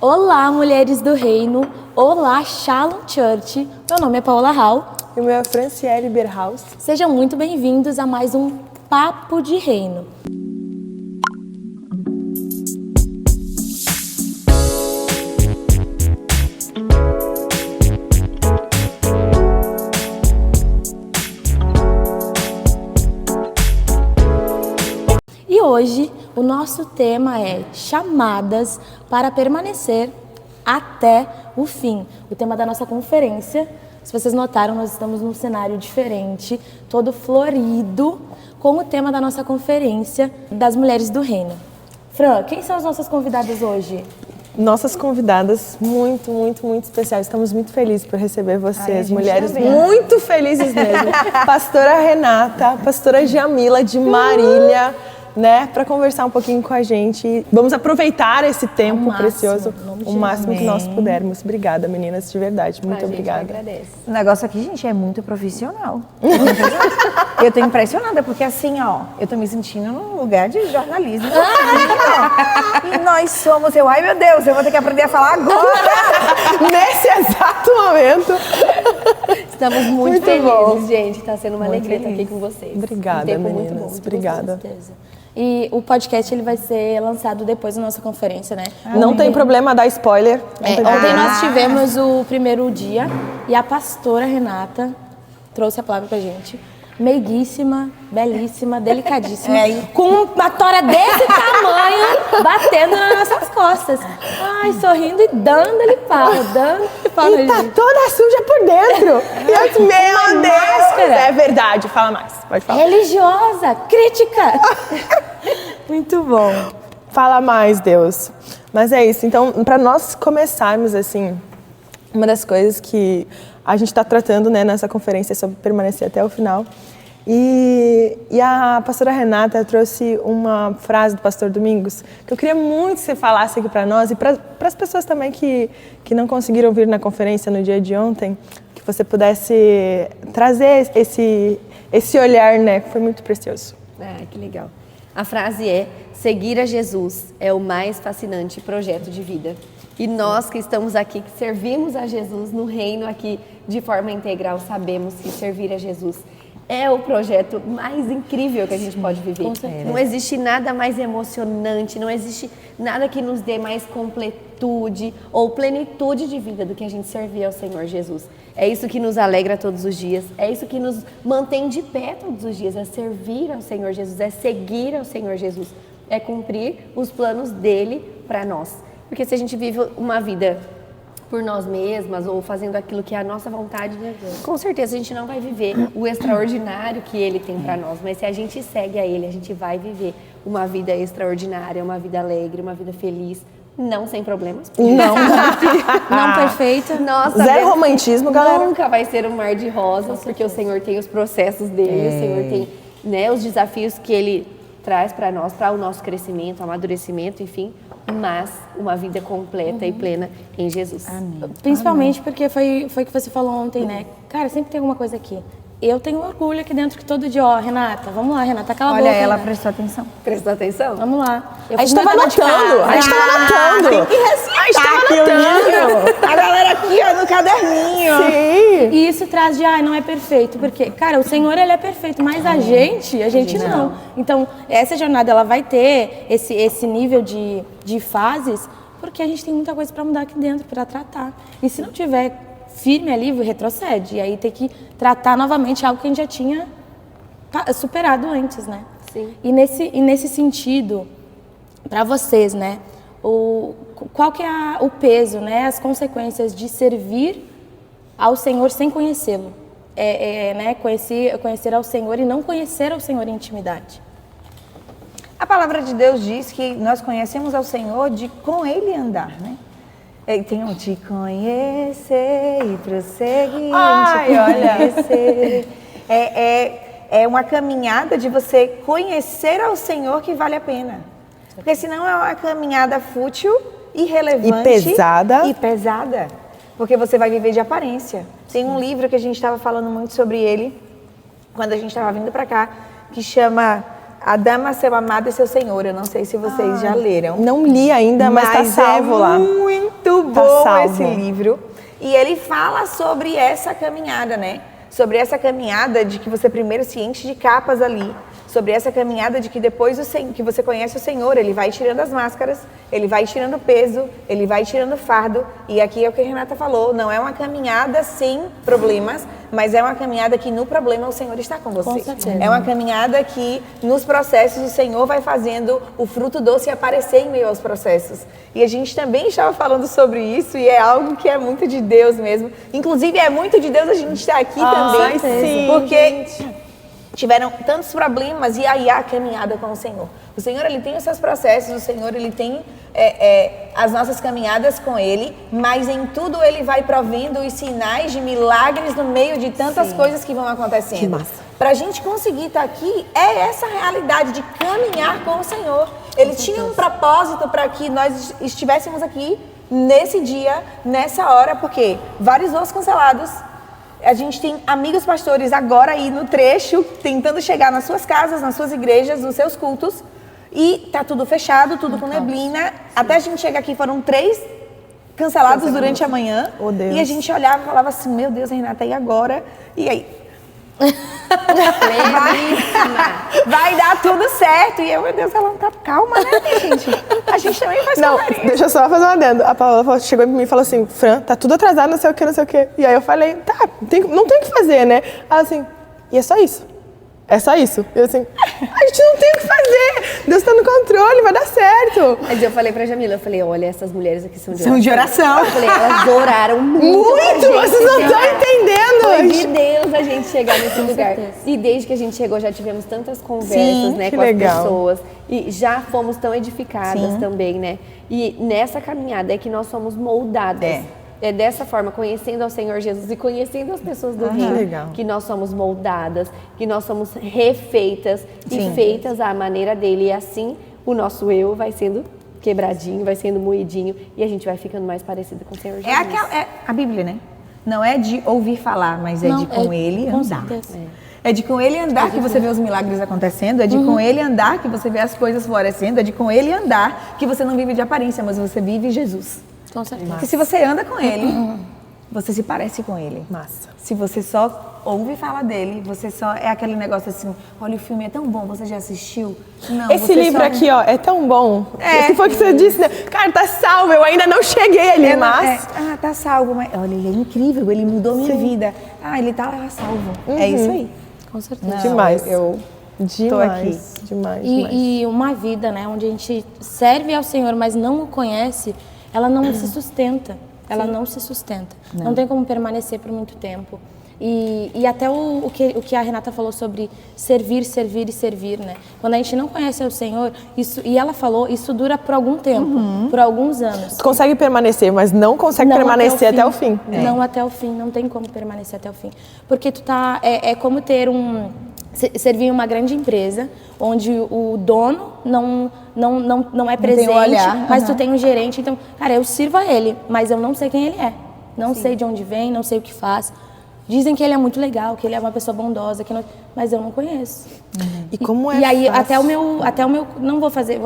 Olá, mulheres do reino. Olá, Shalom Church. Meu nome é Paola Hall. E o meu é Franciele Berhaus. Sejam muito bem-vindos a mais um Papo de Reino. E hoje o nosso tema é chamadas para permanecer até o fim. O tema da nossa conferência, se vocês notaram, nós estamos num cenário diferente, todo florido, com o tema da nossa conferência das mulheres do reino. Fran, quem são as nossas convidadas hoje? Nossas convidadas muito especiais. Estamos muito felizes por receber vocês, mulheres também. muito felizes mesmo. Pastora Renata, pastora Jamila de Marília, né, para conversar um pouquinho com a gente. Vamos aproveitar esse tempo precioso o máximo que nós pudermos. Obrigada, meninas, de verdade. Muito obrigada. O negócio aqui, gente, é muito profissional. Eu tô impressionada, porque assim, ó, eu tô me sentindo num lugar de jornalismo. E nós somos, ai meu Deus, eu vou ter que aprender a falar agora. Nesse exato momento. Estamos muito felizes, gente. Está sendo uma alegria estar aqui com vocês. Obrigada, meninas. Obrigada. Com certeza. E o podcast ele vai ser lançado depois da nossa conferência, né? Não tem problema dar spoiler. Ontem nós tivemos o primeiro dia e a pastora Renata trouxe a palavra pra gente. Meiguíssima, belíssima, delicadíssima, com uma tora desse tamanho batendo nas nossas costas. Ai, sorrindo e dando-lhe pau E tá na gente. toda suja por dentro. Meu Deus! máscara. É verdade, fala mais. Pode falar. Religiosa, crítica. Muito bom. Fala mais, Deus. Mas é isso. Então, para nós começarmos, assim, uma das coisas que a gente está tratando, né, nessa conferência é sobre permanecer até o final. E a pastora Renata trouxe uma frase do pastor Domingos que eu queria muito que você falasse aqui para nós e para as pessoas também que não conseguiram vir na conferência no dia de ontem, que você pudesse trazer esse olhar, né, que foi muito precioso. Ah, que legal. A frase é: seguir a Jesus é o mais fascinante projeto de vida. E nós que estamos aqui, que servimos a Jesus no reino aqui de forma integral, sabemos que servir a Jesus é o projeto mais incrível que a gente pode viver. Não existe nada mais emocionante, não existe nada que nos dê mais completude ou plenitude de vida do que a gente servir ao Senhor Jesus. É isso que nos alegra todos os dias, é isso que nos mantém de pé todos os dias, é servir ao Senhor Jesus, é seguir ao Senhor Jesus, é cumprir os planos dele para nós. Porque se a gente vive uma vida por nós mesmas ou fazendo aquilo que é a nossa vontade, com certeza a gente não vai viver o extraordinário que ele tem para nós. Mas se a gente segue a ele, a gente vai viver uma vida extraordinária, uma vida alegre, uma vida feliz, não sem problemas. Não perfeita. Nossa, Zero romantismo, galera. Nunca vai ser um mar de rosas, porque o Senhor tem os processos dele, o Senhor tem, né, os desafios que ele traz para nós, para o nosso crescimento, amadurecimento, enfim, mas uma vida completa e plena em Jesus. Amém. Principalmente porque foi o que você falou ontem, né? Cara, sempre tem alguma coisa aqui. Eu tenho orgulho aqui dentro que todo dia, ó, Renata, vamos lá, Renata, cala a boca. Olha, ela Renata. prestou atenção. Prestou atenção? Vamos lá. A gente estava anotando. A gente estava anotando. Tem que respeitar. A galera aqui, ó, no caderninho. Sim. E isso traz de, não é perfeito, porque, cara, o Senhor, ele é perfeito, mas a gente não. Então, essa jornada, ela vai ter esse nível de fases, porque a gente tem muita coisa para mudar aqui dentro, para tratar. E se não tiver firme ali, retrocede. E aí tem que tratar novamente algo que a gente já tinha superado antes, né? Sim. E nesse sentido, para vocês, né? Qual que é o peso, né? As consequências de servir ao Senhor sem conhecê-lo? Né? Conhecer ao Senhor e não conhecer ao Senhor em intimidade. A palavra de Deus diz que nós conhecemos ao Senhor de com Ele andar, né? Tem um te conhecer e prosseguir. Ai, olha. É uma caminhada de você conhecer ao Senhor que vale a pena. Porque senão é uma caminhada fútil, irrelevante. E pesada. Porque você vai viver de aparência. Tem um livro que a gente estava falando muito sobre ele, quando a gente estava vindo para cá, que chama A Dama, Seu Amado e Seu Senhor. Eu não sei se vocês já leram. Não li ainda, mas tá salvo lá. Muito Tá bom salvo. esse livro. E ele fala sobre essa caminhada, né? Sobre essa caminhada de que você primeiro se enche de capas ali. Sobre essa caminhada de que depois que você conhece o Senhor, Ele vai tirando as máscaras, Ele vai tirando o peso, Ele vai tirando o fardo. E aqui é o que a Renata falou, não é uma caminhada sem problemas, mas é uma caminhada que no problema o Senhor está com você. Com certeza. É uma caminhada que nos processos o Senhor vai fazendo o fruto doce aparecer em meio aos processos. E a gente também estava falando sobre isso e é algo que é muito de Deus mesmo. Inclusive é muito de Deus a gente estar aqui também, sim, porque tiveram tantos problemas e aí a caminhada com o Senhor. O Senhor, Ele tem os seus processos, o Senhor, Ele tem as nossas caminhadas com Ele, mas em tudo Ele vai provendo os sinais de milagres no meio de tantas coisas que vão acontecendo. Que massa. Para a gente conseguir estar aqui, é essa realidade de caminhar com o Senhor. Ele tinha um propósito para que nós estivéssemos aqui nesse dia, nessa hora, porque vários voos cancelados. A gente tem amigos pastores agora aí no trecho, tentando chegar nas suas casas, nas suas igrejas, nos seus cultos. E tá tudo fechado, tudo com neblina. Até a gente chegar aqui foram 3 cancelados durante a manhã. Oh, Deus. E a gente olhava e falava assim, meu Deus, Renata, e agora? E aí? Vai dar tudo certo. E eu, meu Deus, ela não tá calma, né, gente? A gente também faz Não, conferência. deixa eu só fazer um adendo. A Paola chegou em mim e falou assim, Fran, tá tudo atrasado, não sei o que, não sei o que. E aí eu falei, tá, não tem o que fazer, né? Ela assim, e é só isso. É só isso. Eu assim, a gente não tem o que fazer. Deus tá no controle, vai dar certo. Mas eu falei pra Jamila, eu falei, olha, essas mulheres aqui são de São de oração. Eu falei, elas oraram muito. Muito, pra gente vocês não estão chegar. entendendo. Foi de Deus a gente chegar nesse lugar. certeza. E desde que a gente chegou, já tivemos tantas conversas, Sim, né, que com legal. as pessoas. E já fomos tão edificadas Sim. também, né? E nessa caminhada é que nós somos moldadas. É dessa forma, conhecendo ao Senhor Jesus e conhecendo as pessoas do reino, legal. que nós somos moldadas, que nós somos refeitas Sim. e feitas à maneira dele. E assim, o nosso eu vai sendo quebradinho, vai sendo moidinho e a gente vai ficando mais parecida com o Senhor Jesus. É a Bíblia, né? Não é de ouvir falar, mas é Não, de com Ele com andar. certeza. É de com Ele andar que você vê os milagres acontecendo, é de com Ele andar que você vê as coisas florescendo, é de com Ele andar que você não vive de aparência, mas você vive Jesus. Com certeza. Porque se você anda com Ele, você se parece com Ele. Massa. Se você só ouve falar dele, você só é aquele negócio assim, olha, o filme é tão bom, você já assistiu? Não, Esse você livro só... aqui, ó, é tão bom. É. Se for o que você disse, né? Cara, tá salvo, eu ainda não cheguei ali, mas... tá salvo, mas olha, ele é incrível, ele mudou minha vida. Ah, ele tá lá salvo. É isso aí. Com certeza. Demais. Eu Demais, aqui. demais, demais. E uma vida, né, onde a gente serve ao Senhor, mas não o conhece, ela não se sustenta. Ela não se sustenta. Não tem como permanecer por muito tempo. E até o que a Renata falou sobre servir, servir e servir, né? Quando a gente não conhece o Senhor, e ela falou, isso dura por algum tempo, por alguns anos. Tu consegue permanecer, mas não consegue Não permanecer até o fim. Não até o fim, não tem como permanecer até o fim. Porque tu tá, é como ter servir em uma grande empresa, onde o dono não é presente, tem um olhar, mas tu tem um gerente. Então, cara, eu sirvo a ele, mas eu não sei quem ele é. Não sei de onde vem, não sei o que faz. Dizem que ele é muito legal, que ele é uma pessoa bondosa, mas eu não conheço. E como é E aí, fácil. até o meu, não vou fazer,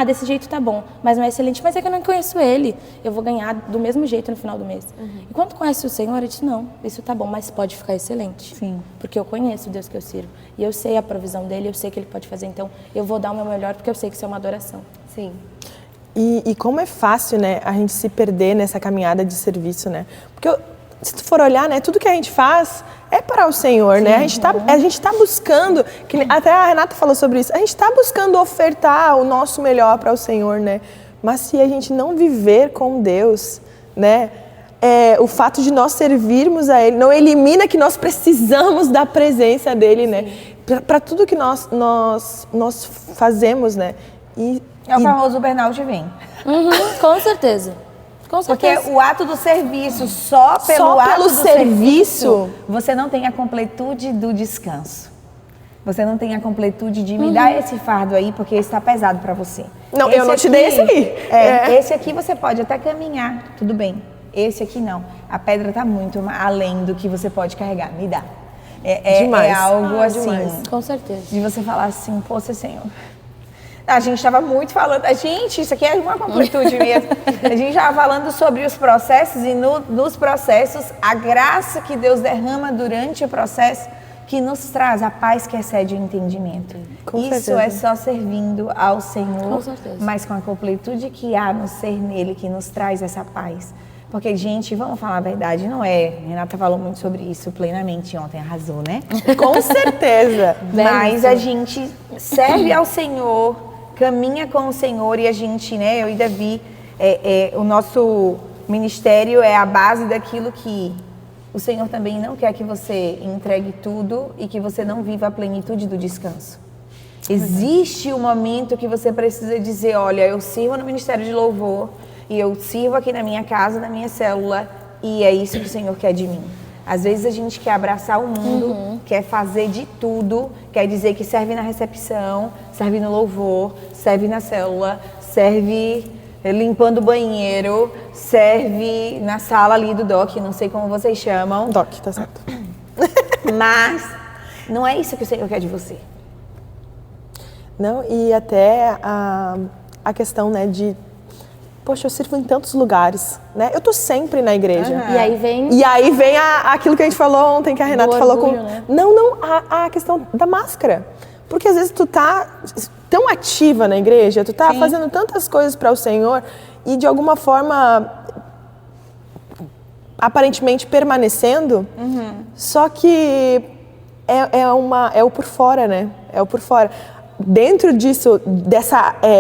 desse jeito tá bom, mas não é excelente, mas é que eu não conheço ele, eu vou ganhar do mesmo jeito no final do mês. E quando conhece o Senhor, eu disse, não, isso tá bom, mas pode ficar excelente. Sim. Porque eu conheço o Deus que eu sirvo, e eu sei a provisão dele, eu sei que ele pode fazer, então eu vou dar o meu melhor, porque eu sei que isso é uma adoração. Sim. E como é fácil, né, a gente se perder nessa caminhada de serviço, né? Porque se tu for olhar, né, tudo que a gente faz é para o Senhor, né? A gente tá buscando, até a Renata falou sobre isso, a gente está buscando ofertar o nosso melhor para o Senhor, né? Mas se a gente não viver com Deus, né, o fato de nós servirmos a Ele não elimina que nós precisamos da presença dele, né? Para tudo que nós fazemos, né? É o famoso burnout vem. Com certeza. Com Porque certeza. o ato do serviço, só pelo ato do serviço, você não tem a completude do descanso. Você não tem a completude de me dar esse fardo aí, porque está pesado para você. Não, eu não te dei esse aí. Esse aqui você pode até caminhar, tudo bem. Esse aqui não. A pedra está muito além do que você pode carregar. Me dá. Demais. É algo assim, demais. Com certeza. de você falar assim, poxa, Senhor. A gente estava muito falando, isso aqui é uma completude mesmo. A gente estava falando sobre os processos e nos processos, a graça que Deus derrama durante o processo que nos traz a paz que excede o entendimento. Com Isso certeza. é só servindo ao Senhor, Com certeza. mas com a completude que há no ser nele, que nos traz essa paz. Porque, gente, vamos falar a verdade, não é? Renata falou muito sobre isso plenamente ontem, arrasou, né? Com certeza. Mas a gente serve ao Senhor, caminha com o Senhor e a gente, né, eu e Davi, o nosso ministério é a base daquilo que o Senhor também não quer que você entregue tudo e que você não viva a plenitude do descanso. Existe um momento que você precisa dizer, olha, eu sirvo no ministério de louvor e eu sirvo aqui na minha casa, na minha célula e é isso que o Senhor quer de mim. Às vezes a gente quer abraçar o mundo, quer fazer de tudo, quer dizer que serve na recepção, serve no louvor, serve na célula, serve limpando o banheiro, serve na sala ali do DOC, não sei como vocês chamam. Doc, tá certo. Mas não é isso que o Senhor quer de você. Não, e até a questão, né, de... Poxa, eu sirvo em tantos lugares, né? Eu tô sempre na igreja. E aí vem... E aí vem aquilo que a gente falou ontem, que a Renata falou com... orgulho, né? Não, a questão da máscara. Porque às vezes tu tá tão ativa na igreja, tu tá fazendo tantas coisas para o Senhor e de alguma forma aparentemente permanecendo, só que é o por fora, né? É o por fora. Dentro disso,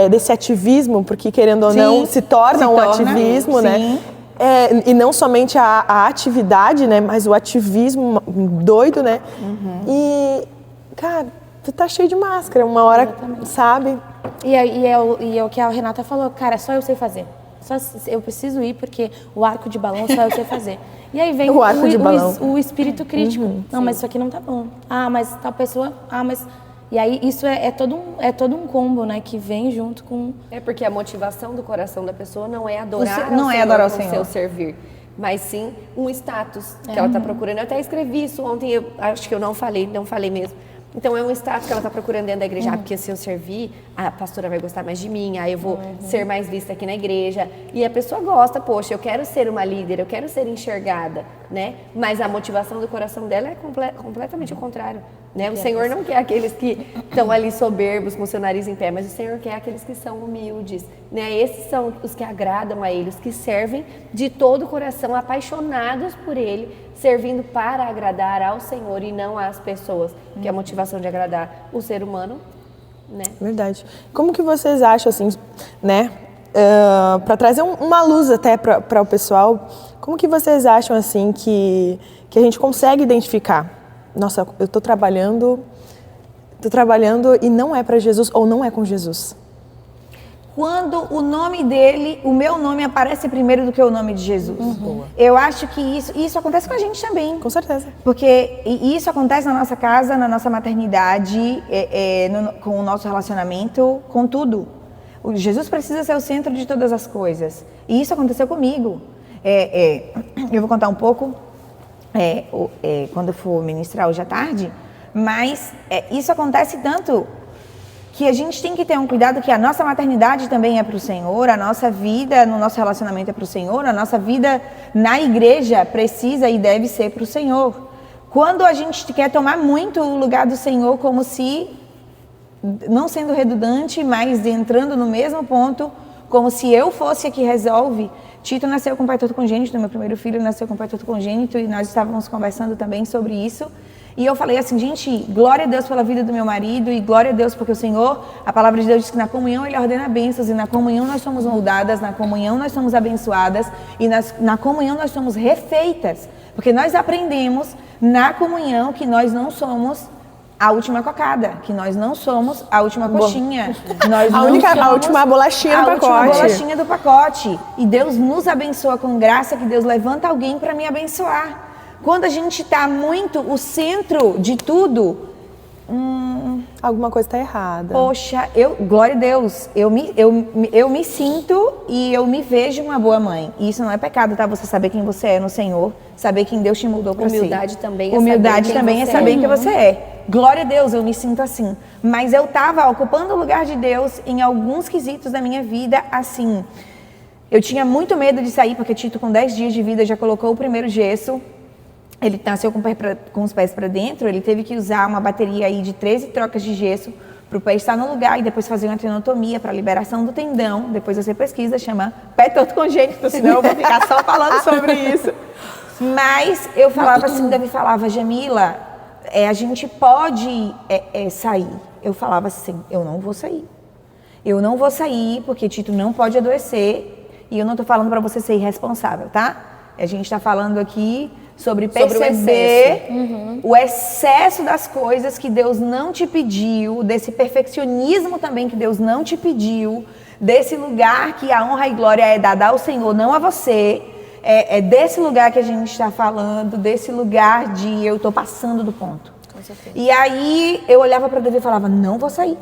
desse ativismo, porque querendo ou não, se torna um ativismo, né? E não somente a atividade, né? Mas o ativismo doido, né? E, cara, tu tá cheio de máscara, uma hora, sabe? E é o que a Renata falou, cara, só eu sei fazer. Só eu preciso ir porque o arco de balão só eu sei fazer. E aí vem O arco de balão. o espírito crítico. Não, mas isso aqui não tá bom. Ah, mas tal pessoa... Ah, mas... E aí isso é todo um combo, né? Que vem junto com... É porque a motivação do coração da pessoa não é adorar não ao é Senhor adorar o com Senhor. seu servir, mas sim um status que ela está procurando. Eu até escrevi isso ontem, eu acho que eu não falei mesmo. Então é um status que ela está procurando dentro da igreja, porque se eu servir, a pastora vai gostar mais de mim, aí eu vou ser mais vista aqui na igreja. E a pessoa gosta, poxa, eu quero ser uma líder, eu quero ser enxergada, né? Mas a motivação do coração dela é completamente o contrário, né? O Senhor não quer aqueles que estão ali soberbos, com o seu nariz em pé, mas o Senhor quer aqueles que são humildes, né? Esses são os que agradam a Ele, os que servem de todo o coração, apaixonados por Ele, servindo para agradar ao Senhor e não às pessoas, que é a motivação de agradar o ser humano, né? Verdade. Como que vocês acham, assim, né? Para trazer uma luz até para o pessoal, como que vocês acham, assim, que a gente consegue identificar? Nossa, eu tô trabalhando e não é para Jesus ou não é com Jesus. Quando o nome dele, o meu nome aparece primeiro do que o nome de Jesus. Eu acho que isso acontece com a gente também. Com certeza. Porque isso acontece na nossa casa, na nossa maternidade, com o nosso relacionamento, com tudo. O Jesus precisa ser o centro de todas as coisas. E isso aconteceu comigo. Eu vou contar um pouco quando eu for ministrar hoje à tarde, mas isso acontece tanto que a gente tem que ter um cuidado que a nossa maternidade também é para o Senhor, a nossa vida no nosso relacionamento é para o Senhor, a nossa vida na igreja precisa e deve ser para o Senhor. Quando a gente quer tomar muito o lugar do Senhor, como se, não sendo redundante, mas entrando no mesmo ponto, como se eu fosse a que resolve. Tito nasceu com pai torto congênito, meu primeiro filho nasceu com pai torto congênito e nós estávamos conversando também sobre isso. E eu falei assim, gente, glória a Deus pela vida do meu marido e glória a Deus porque o Senhor, a palavra de Deus diz que na comunhão Ele ordena bênçãos e na comunhão nós somos moldadas, na comunhão nós somos abençoadas e na comunhão nós somos refeitas. Porque nós aprendemos na comunhão que nós não somos a última cocada, que nós não somos a última coxinha. Nós A última bolachinha do pacote. A última bolachinha do pacote. E Deus nos abençoa com graça, que Deus levanta alguém para me abençoar. Quando a gente está muito o centro de tudo, alguma coisa está errada. Poxa, glória a Deus, eu me sinto e eu me vejo uma boa mãe. E isso não é pecado, tá? Você saber quem você é no Senhor, saber quem Deus te mudou para ser. Humildade também é Humildade saber quem também é você saber é. quem você é. Glória a Deus, eu me sinto assim. Mas eu estava ocupando o lugar de Deus em alguns quesitos da minha vida assim. Eu tinha muito medo de sair, porque Tito, com 10 dias de vida, já colocou o primeiro gesso. Ele nasceu com os pés para dentro, ele teve que usar uma bateria aí de 13 trocas de gesso para o pé estar no lugar e depois fazer uma tenotomia para liberação do tendão. Depois você pesquisa, chama pé torto congênito, senão eu vou ficar só falando sobre isso. Mas eu falava assim, Davi falava, Jamila, a gente pode sair. Eu falava assim, eu não vou sair. Eu não vou sair porque Tito não pode adoecer e eu não estou falando para você ser irresponsável, tá? A gente está falando aqui sobre perceber o excesso das coisas que Deus não te pediu, desse perfeccionismo também que Deus não te pediu, desse lugar que a honra e glória é dada ao Senhor, não a você. É desse lugar que a gente está falando, desse lugar de eu estou passando do ponto. Com certeza. E aí eu olhava para Davi e falava, não vou sair.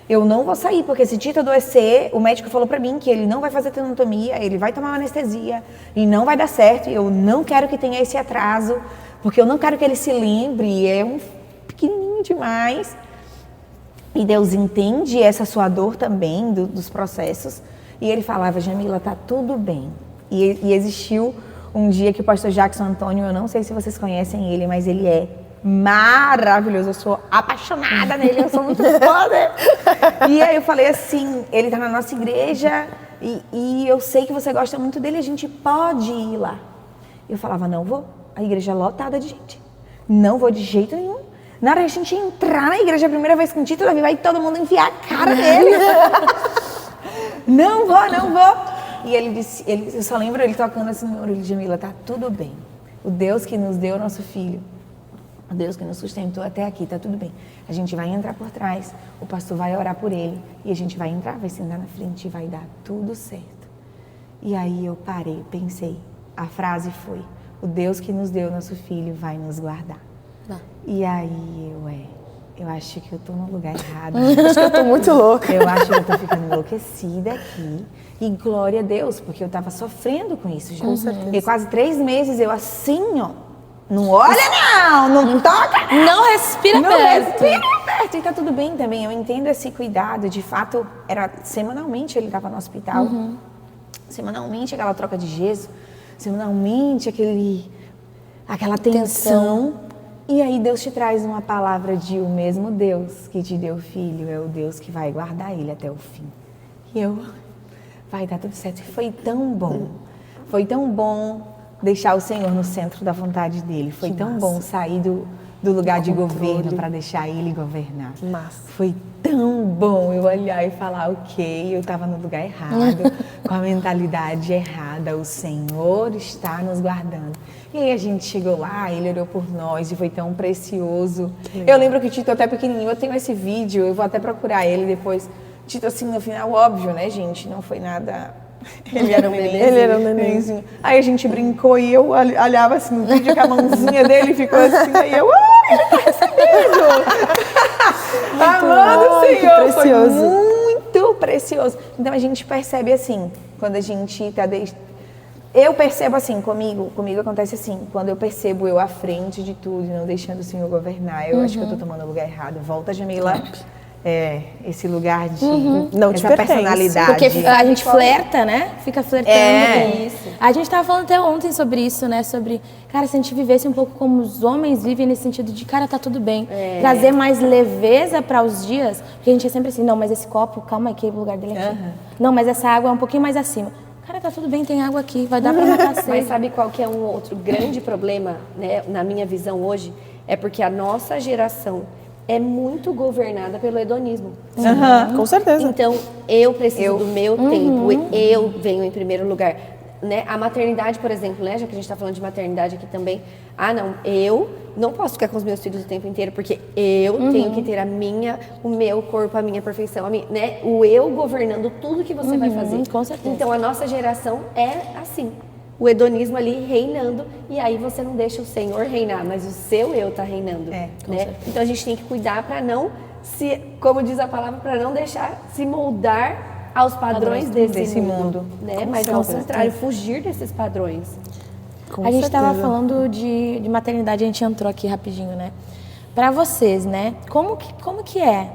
Eu não vou sair, porque se Tito adoecer, o médico falou pra mim que ele não vai fazer tenotomia, ele vai tomar uma anestesia e não vai dar certo. E eu não quero que tenha esse atraso, porque eu não quero que ele se lembre, é um pequenininho demais. E Deus entende essa sua dor também, dos processos. E ele falava, Jamila, tá tudo bem. E existiu um dia que o pastor Jackson Antônio, eu não sei se vocês conhecem ele, mas ele é maravilhoso, eu sou apaixonada nele, eu sou muito fã dele. E aí eu falei assim, ele tá na nossa igreja e eu sei que você gosta muito dele, a gente pode ir lá. Eu falava, não vou, a igreja é lotada de gente, não vou de jeito nenhum. Na hora que a gente entrar na igreja a primeira vez com o título, vai todo mundo enfiar a cara nele. Não vou. E ele disse, eu só lembro ele tocando assim no meu orelho, Jamila, tá tudo bem. O Deus que nos deu nosso filho, o Deus que nos sustentou até aqui, tá tudo bem. A gente vai entrar por trás, o pastor vai orar por ele e a gente vai entrar, vai sentar na frente e vai dar tudo certo. E aí eu parei, pensei, a frase foi, o Deus que nos deu nosso filho vai nos guardar. Não. E aí eu acho que eu tô no lugar errado. Acho que eu tô muito louca. Eu acho que eu tô ficando enlouquecida aqui. E glória a Deus, porque eu tava sofrendo com isso já. Com certeza. E quase 3 meses eu assim, ó. Não olha não toca Não respira não perto. respira perto. E tá tudo bem também, eu entendo esse cuidado. De fato, era semanalmente ele tava no hospital. Semanalmente aquela troca de gesso. Semanalmente aquela tensão. E aí Deus te traz uma palavra de o mesmo Deus que te deu filho é o Deus que vai guardar ele até o fim. E eu, vai dar tudo certo. E foi tão bom deixar o Senhor no centro da vontade dele. Foi tão bom sair do lugar de governo para deixar ele governar. Massa. Foi tão bom eu olhar e falar, ok, eu estava no lugar errado, com a mentalidade errada, o Senhor está nos guardando. E aí a gente chegou lá, ele orou por nós e foi tão precioso. Eu lembro que o Tito até pequenininho, eu tenho esse vídeo, eu vou até procurar ele depois. Tito assim, no final, óbvio, né, gente, não foi nada... Ele era um neném. Ele era um nenenzinho. Aí a gente brincou e eu olhava assim no vídeo com a mãozinha dele ficou assim, aí eu, ele tá recebendo! Amado o Senhor, foi muito precioso. Então a gente percebe assim, quando a gente tá... Eu percebo assim, comigo acontece assim, quando eu percebo eu à frente de tudo e não deixando o Senhor governar, eu acho que eu tô tomando o lugar errado. Volta, Jamila. Esse lugar de Não te essa pertence. personalidade. Porque a gente flerta, né? Fica flertando. É. A gente tava falando até ontem sobre isso, né? Sobre, cara, se a gente vivesse um pouco como os homens vivem, nesse sentido de, cara, tá tudo bem. Trazer mais leveza para os dias. Porque a gente é sempre assim, não, mas esse copo, calma aí, que o lugar dele é aqui. Não, mas essa água é um pouquinho mais acima. Cara, tá tudo bem, tem água aqui, vai dar pra matar a sede. Mas sabe qual que é um outro grande problema, né, na minha visão hoje? É porque a nossa geração é muito governada pelo hedonismo. Com certeza. Então, eu preciso do meu tempo, eu venho em primeiro lugar. Né? A maternidade, por exemplo, né? Já que a gente está falando de maternidade aqui também. Não, eu não posso ficar com os meus filhos o tempo inteiro, porque eu tenho que ter o meu corpo, a minha perfeição, né? O eu governando tudo que você vai fazer. Com certeza. Então, a nossa geração é assim. O hedonismo ali reinando, e aí você não deixa o Senhor reinar, mas o seu eu tá reinando. Né? Então a gente tem que cuidar para não como diz a palavra, para não deixar se moldar aos padrões desse mundo. Né? Mas ao contrário, fugir desses padrões. A gente estava falando de maternidade, a gente entrou aqui rapidinho, né? Para vocês, né? Como que é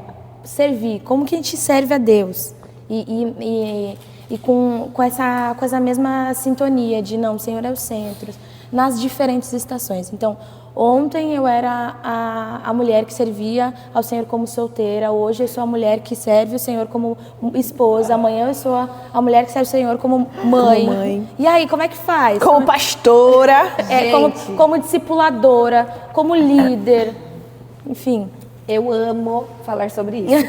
servir? Como que a gente serve a Deus? E com essa mesma sintonia de não, o Senhor é o centro, nas diferentes estações. Então, ontem eu era a mulher que servia ao Senhor como solteira, hoje eu sou a mulher que serve o Senhor como esposa, amanhã eu sou a mulher que serve o Senhor como mãe. E aí, como é que faz? Como pastora. Como discipuladora, como líder, enfim. Eu amo falar sobre isso.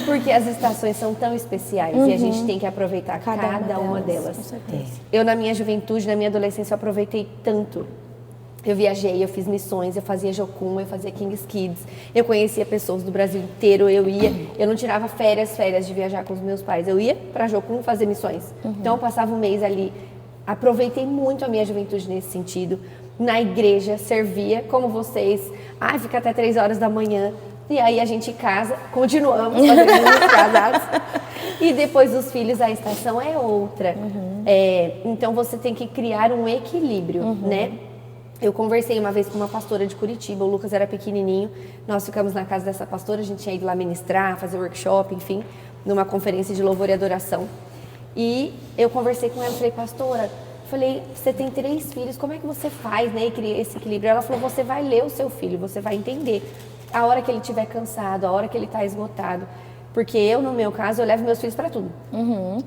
Porque as estações são tão especiais e a gente tem que aproveitar cada uma delas. Com certeza. Eu, na minha juventude, na minha adolescência, eu aproveitei tanto. Eu viajei, eu fiz missões, eu fazia Jocum, eu fazia King's Kids, eu conhecia pessoas do Brasil inteiro, eu não tirava férias de viajar com os meus pais. Eu ia pra Jocum fazer missões. Então eu passava um mês ali. Aproveitei muito a minha juventude nesse sentido. Na igreja, servia, como vocês. Fica até 3 horas da manhã. E aí a gente casa, continuamos fazendo casados. E depois dos filhos, a estação é outra. Então você tem que criar um equilíbrio, né? Eu conversei uma vez com uma pastora de Curitiba, o Lucas era pequenininho. Nós ficamos na casa dessa pastora, a gente tinha ido lá ministrar, fazer workshop, enfim, numa conferência de louvor e adoração. E eu conversei com ela, falei, pastora, você tem 3 filhos, como é que você faz, né, esse equilíbrio? Ela falou, você vai ler o seu filho, você vai entender a hora que ele estiver cansado, a hora que ele está esgotado. Porque eu, no meu caso, eu levo meus filhos para tudo.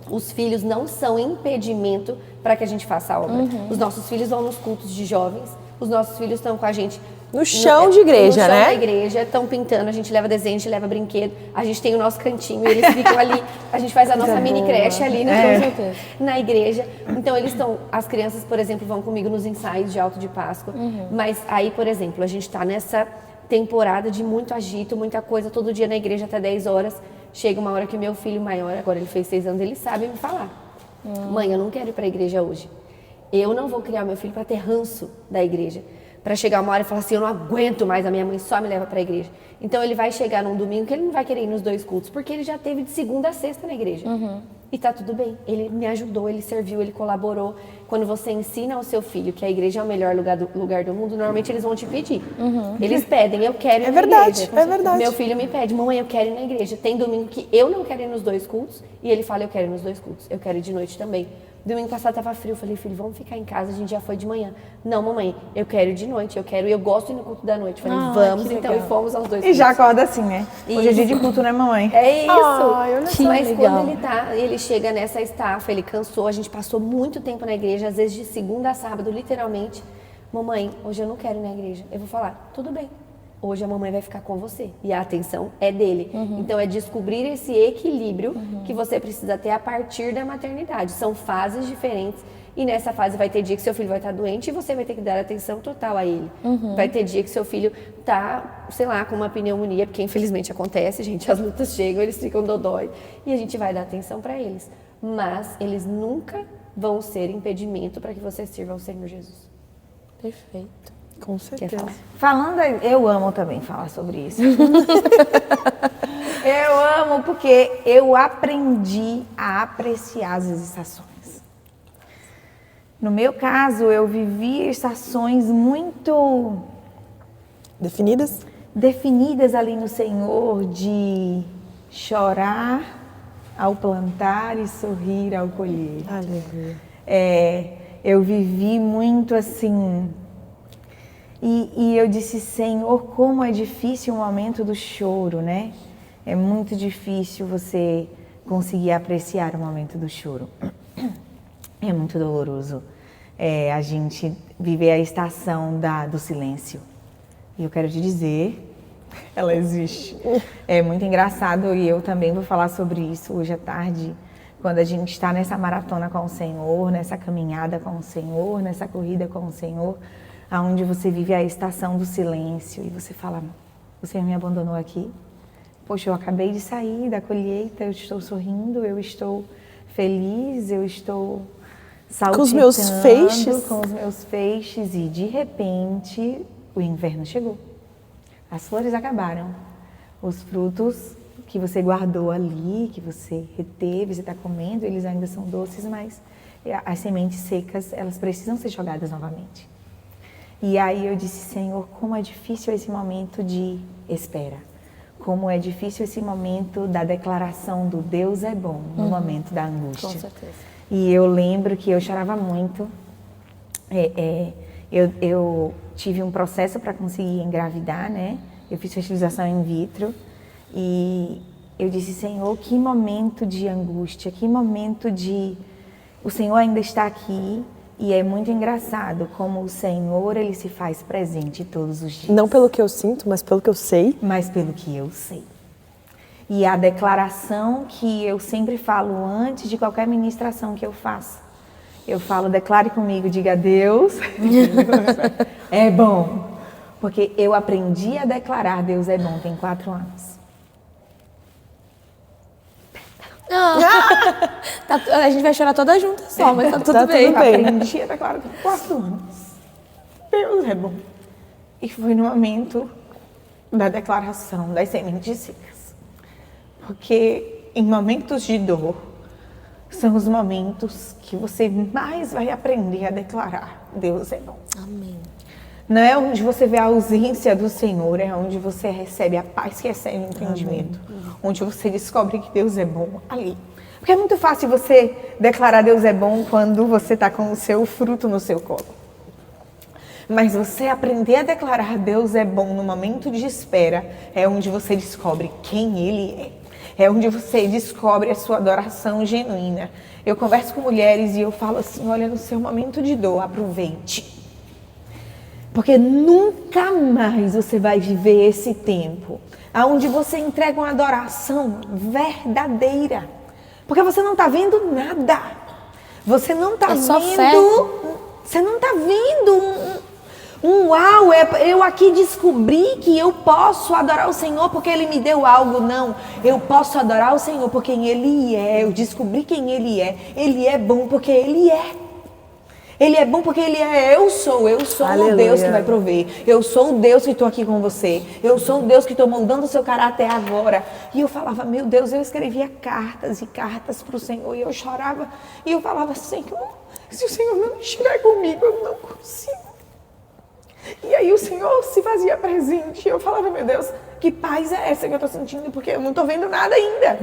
Os filhos não são impedimento para que a gente faça a obra. Os nossos filhos vão nos cultos de jovens, os nossos filhos estão com a gente no chão de igreja, né? No chão da igreja, estão pintando, a gente leva desenho, a gente leva brinquedo, a gente tem o nosso cantinho, eles ficam ali, a gente faz a nossa mini creche ali na igreja. Então eles estão, as crianças, por exemplo, vão comigo nos ensaios de Alto de Páscoa, mas aí, por exemplo, a gente está nessa temporada de muito agito, muita coisa, todo dia na igreja até 10 horas, chega uma hora que o meu filho maior, agora ele fez 6 anos, ele sabe me falar, mãe, eu não quero ir para a igreja hoje, eu não vou criar meu filho para ter ranço da igreja, para chegar uma hora e falar assim, eu não aguento mais, a minha mãe só me leva para a igreja. Então ele vai chegar num domingo que ele não vai querer ir nos 2 cultos, porque ele já teve de segunda a sexta na igreja. E tá tudo bem, ele me ajudou, ele serviu, ele colaborou. Quando você ensina ao seu filho que a igreja é o melhor lugar do mundo, normalmente eles vão te pedir. Eles pedem, eu quero ir na igreja. É verdade. Meu filho me pede, mamãe, eu quero ir na igreja. Tem domingo que eu não quero ir nos 2 cultos, e ele fala, eu quero ir nos 2 cultos, eu quero ir de noite também. Domingo passado tava frio, eu falei, filho, vamos ficar em casa, a gente já foi de manhã. Não, mamãe, eu quero ir de noite, eu gosto de ir no culto da noite. Falei, vamos então, e fomos aos 2 cultos. E já acorda assim, né? Hoje é dia de culto, né, mamãe? É isso. Olha só, mas legal. quando ele chega nessa estafa, ele cansou, a gente passou muito tempo na igreja, às vezes de segunda a sábado, literalmente. Mamãe, hoje eu não quero ir na igreja. Eu vou falar, tudo bem. Hoje a mamãe vai ficar com você e a atenção é dele. Então é descobrir esse equilíbrio que você precisa ter a partir da maternidade. São fases diferentes e nessa fase vai ter dia que seu filho vai estar doente e você vai ter que dar atenção total a ele. Vai ter dia que seu filho tá, sei lá, com uma pneumonia, porque infelizmente acontece, gente, as lutas chegam, eles ficam dodói e a gente vai dar atenção para eles. Mas eles nunca vão ser impedimento para que você sirva ao Senhor Jesus. Perfeito. Com certeza. Falando, eu amo também falar sobre isso. Eu amo porque eu aprendi a apreciar as estações. No meu caso, eu vivi estações muito definidas ali no Senhor, de chorar ao plantar e sorrir ao colher. Aleluia. Eu vivi muito assim. E eu disse, Senhor, como é difícil o momento do choro, né? É muito difícil você conseguir apreciar o momento do choro. É muito doloroso a gente viver a estação do silêncio. E eu quero te dizer, ela existe. É muito engraçado e eu também vou falar sobre isso hoje à tarde, quando a gente está nessa maratona com o Senhor, nessa caminhada com o Senhor, nessa corrida com o Senhor, aonde você vive a estação do silêncio e você fala, o Senhor me abandonou aqui? Poxa, eu acabei de sair da colheita, eu estou sorrindo, eu estou feliz, eu estou saltitando. Com os meus feixes. Com os meus feixes e de repente o inverno chegou. As flores acabaram, Os frutos que você guardou ali, que você reteve, você está comendo, eles ainda são doces, mas as sementes secas, elas precisam ser jogadas novamente. E aí eu disse, Senhor, como é difícil esse momento de espera. Como é difícil esse momento da declaração do Deus é bom, no momento da angústia. Com certeza. E eu lembro que eu chorava muito. Eu tive um processo para conseguir engravidar, né? Eu fiz fertilização in vitro. E eu disse, Senhor, que momento de angústia, que momento de... O Senhor ainda está aqui. E é muito engraçado como o Senhor, Ele se faz presente todos os dias. Não pelo que eu sinto, mas pelo que eu sei. Mas pelo que eu sei. E a declaração que eu sempre falo antes de qualquer ministração que eu faça. Eu falo, declare comigo, diga a Deus. É bom. Porque eu aprendi a declarar Deus é bom tem 4 anos. A gente vai chorar toda junta só, mas tá tudo Tá bem. tudo bem. Aprendi a declarar tem 4 anos. Deus é bom. E foi no momento da declaração das sementes secas. Porque em momentos de dor, são os momentos que você mais vai aprender a declarar Deus é bom. Amém. Não é onde você vê a ausência do Senhor, é onde você recebe a paz que excede o entendimento. Onde você descobre que Deus é bom ali. Porque é muito fácil você declarar Deus é bom quando você está com o seu fruto no seu colo. Mas você aprender a declarar Deus é bom no momento de espera é onde você descobre quem Ele é. É onde você descobre a sua adoração genuína. Eu converso com mulheres e eu falo assim, olha, no seu momento de dor, aproveite. Porque nunca mais você vai viver esse tempo onde você entrega uma adoração verdadeira. Porque você não está vendo nada. Você não está só vendo... fé. Você não está vendo uau, eu aqui descobri que eu posso adorar o Senhor porque Ele me deu algo. Não, eu posso adorar o Senhor por quem Ele é. Eu descobri quem Ele é. Ele é bom porque Ele é. Ele é bom porque Ele é, eu sou Aleluia. o Deus que vai prover. Eu sou o Deus que estou aqui com você. Eu sou o Deus que estou moldando o seu caráter agora. E eu falava, meu Deus, eu escrevia cartas e cartas para o Senhor. E eu chorava. E eu falava, Senhor, se o Senhor não estiver comigo, eu não consigo. E aí o Senhor se fazia presente. E eu falava, meu Deus, que paz é essa que eu estou sentindo? Porque eu não estou vendo nada ainda.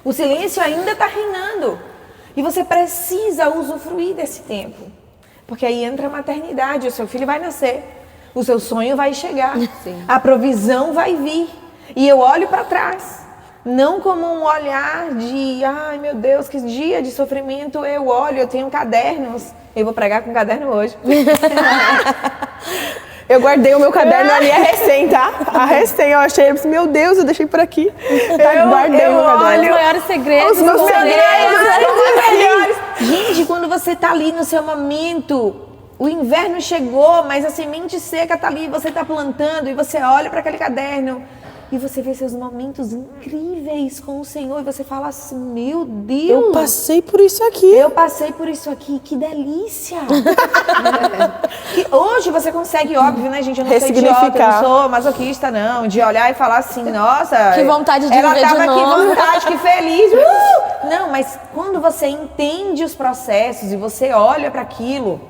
O silêncio ainda está reinando. E você precisa usufruir desse tempo. Porque aí entra a maternidade, o seu filho vai nascer. O seu sonho vai chegar. Sim. A provisão vai vir. E eu olho para trás. Não como um olhar de, ai meu Deus, que dia de sofrimento. Eu olho, eu tenho cadernos. Eu vou pregar com caderno hoje. Eu guardei o meu caderno ali, é recém, tá? A recém, eu achei, eu disse, meu Deus, eu deixei por aqui. Eu guardei o meu caderno. Os maiores segredos. Os meus segredos. Gente, quando você tá ali no seu momento, o inverno chegou, mas a semente seca tá ali, você tá plantando e você olha para aquele caderno e você vê seus momentos incríveis com o Senhor e você fala assim, meu Deus. Eu passei por isso aqui. Eu passei por isso aqui, que delícia! Que hoje você consegue, óbvio, né, gente? Eu não sou idiota, eu não sou masoquista, não. De olhar e falar assim, nossa... Que vontade de ela viver tava de aqui, novo. vontade, que feliz. Não, mas quando você entende os processos e você olha para aquilo,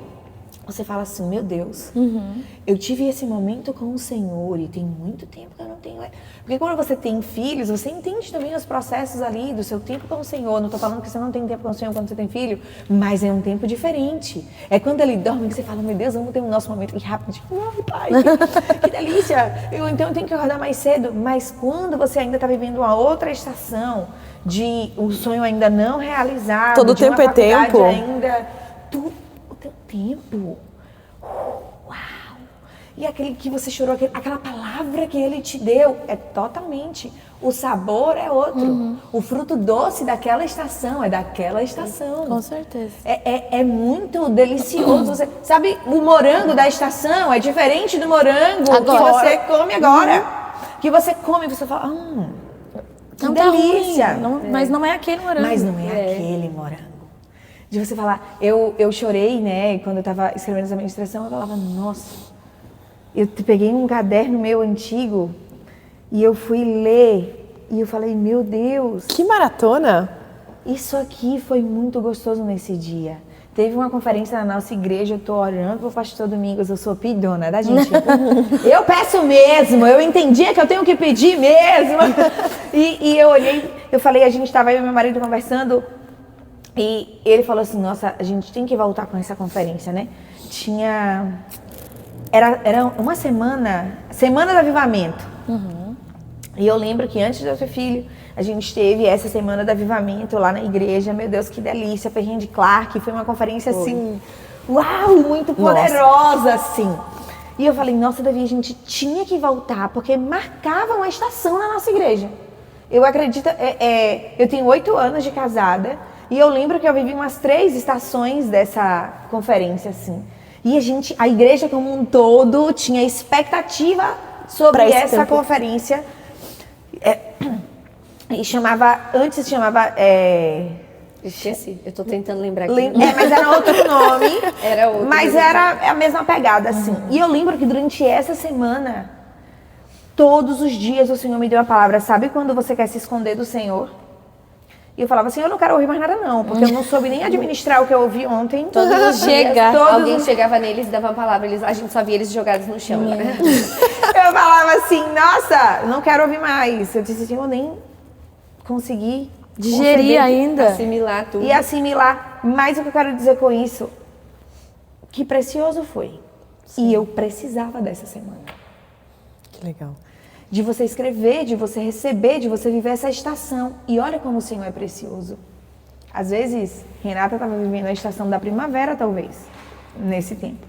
você fala assim, meu Deus, eu tive esse momento com o Senhor e tem muito tempo que eu não tenho. Porque quando você tem filhos, você entende também os processos ali do seu tempo com o Senhor. Não estou falando que você não tem tempo com o Senhor quando você tem filho, mas é um tempo diferente. É quando ele dorme que você fala, meu Deus, vamos ter o nosso momento aqui rapidinho. Ai, pai, que delícia. Então eu tenho que acordar mais cedo. Mas quando você ainda está vivendo uma outra estação de um sonho ainda não realizado, todo de uma tempo é faculdade tempo. ainda, tudo o teu tempo. Uau! E aquele que você chorou, aquela palavra que ele te deu, é totalmente. O sabor é outro. O fruto doce daquela estação é daquela estação. Com certeza. É muito delicioso. Você, sabe, o morango da estação é diferente do morango Agora. que você come agora. Que você come e você fala, que Não tá delícia. ruim, não- mas não é aquele morango. Mas não é aquele morango. De você falar, eu chorei, né? Quando eu estava escrevendo essa ministração, eu falava, nossa, eu peguei um caderno meu antigo E eu fui ler e eu falei, meu Deus, Que maratona! isso aqui foi muito gostoso nesse dia. Teve uma conferência na nossa igreja, eu tô orando pro pastor Domingos, eu sou pidona, da gente. Eu peço mesmo, eu entendia que eu tenho que pedir mesmo. E eu olhei, eu falei, a gente tava aí, meu marido conversando, e ele falou assim, nossa, a gente tem que voltar com essa conferência, né? Era uma semana do avivamento. E eu lembro que antes de eu ter filho, a gente teve essa semana do avivamento lá na igreja. Meu Deus, que delícia, Perrinha de Clark. Foi uma conferência assim, uau, muito poderosa, assim. E eu falei, nossa, Davi, a gente tinha que voltar, porque marcava uma estação na nossa igreja. Eu acredito, eu tenho 8 anos de casada, e eu lembro que eu vivi umas 3 estações dessa conferência, assim. E a igreja como um todo tinha expectativa sobre essa conferência. E antes chamava... Esqueci, eu tô tentando lembrar aqui. Mas era outro nome. Era outro. Mas era a mesma pegada, assim. E eu lembro que durante essa semana, todos os dias o Senhor me deu a palavra. Sabe quando você quer se esconder do Senhor? E eu falava assim, eu não quero ouvir mais nada não, porque eu não soube nem administrar o que eu ouvi ontem. Todos os dias, alguém chegava neles e dava uma palavra, a gente só via eles jogados no chão. Né? Eu falava assim, nossa, não quero ouvir mais. Eu disse assim, eu nem consegui Digerir ainda. Assimilar tudo. E assimilar. Mas o que eu quero dizer com isso, que precioso foi. Sim. E eu precisava dessa semana. Que legal. De você escrever, de você receber, de você viver essa estação. E olha como o Senhor é precioso. Às vezes, Renata estava vivendo a estação da primavera, talvez, nesse tempo.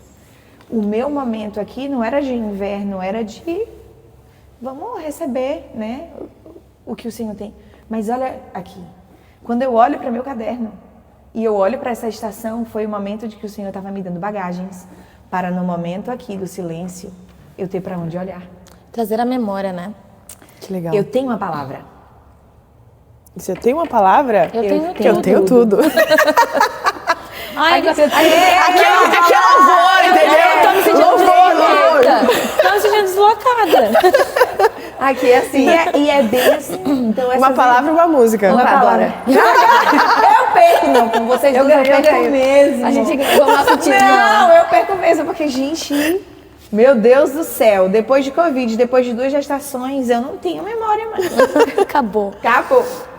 O meu momento aqui não era de inverno, era de... Vamos receber, né, o que o Senhor tem. Mas olha aqui, quando eu olho para meu caderno e eu olho para essa estação, foi o momento de que o Senhor estava me dando bagagens para no momento aqui do silêncio eu ter para onde olhar. Trazer a memória, né? Que legal. Eu tenho uma palavra. Você tem uma palavra? Eu tenho tudo. Ai, aqui é louvor, entendeu? Eu tô me sentindo deslocada. Tô me sentindo deslocada. Aqui é assim, e é bem assim. Então, Uma palavra e uma música. Uma palavra. Eu perco, não, com vocês dois eu perco mesmo. A gente ganhou o nosso título. Não, eu perco mesmo, porque, gente, meu Deus do céu, depois de Covid, depois de 2 gestações, eu não tenho memória mais. Acabou.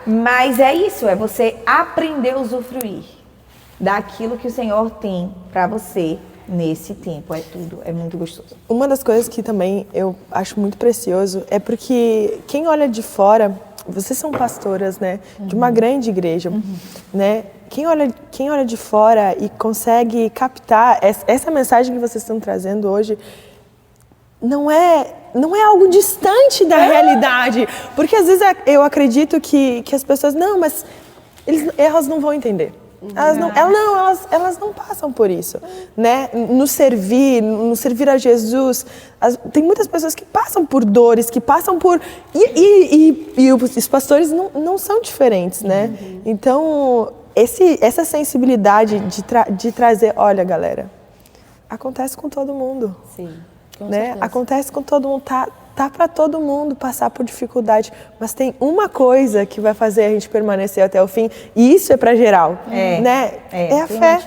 Mas é isso, é você aprender a usufruir daquilo que o Senhor tem pra você nesse tempo. É tudo, é muito gostoso. Uma das coisas que também eu acho muito precioso é porque quem olha de fora, vocês são pastoras, né, de uma grande igreja, né? Quem olha de fora e consegue captar essa mensagem que vocês estão trazendo hoje, não é algo distante da realidade, porque às vezes eu acredito que as pessoas mas elas não vão entender. Elas não passam por isso, né? No servir a Jesus, tem muitas pessoas que passam por dores, que passam por... E os pastores não são diferentes, né? Então, essa sensibilidade de trazer... Olha, galera, acontece com todo mundo. Sim, né? Acontece com todo mundo, tá para todo mundo passar por dificuldade, mas tem uma coisa que vai fazer a gente permanecer até o fim, e isso é para geral, né? É a fé.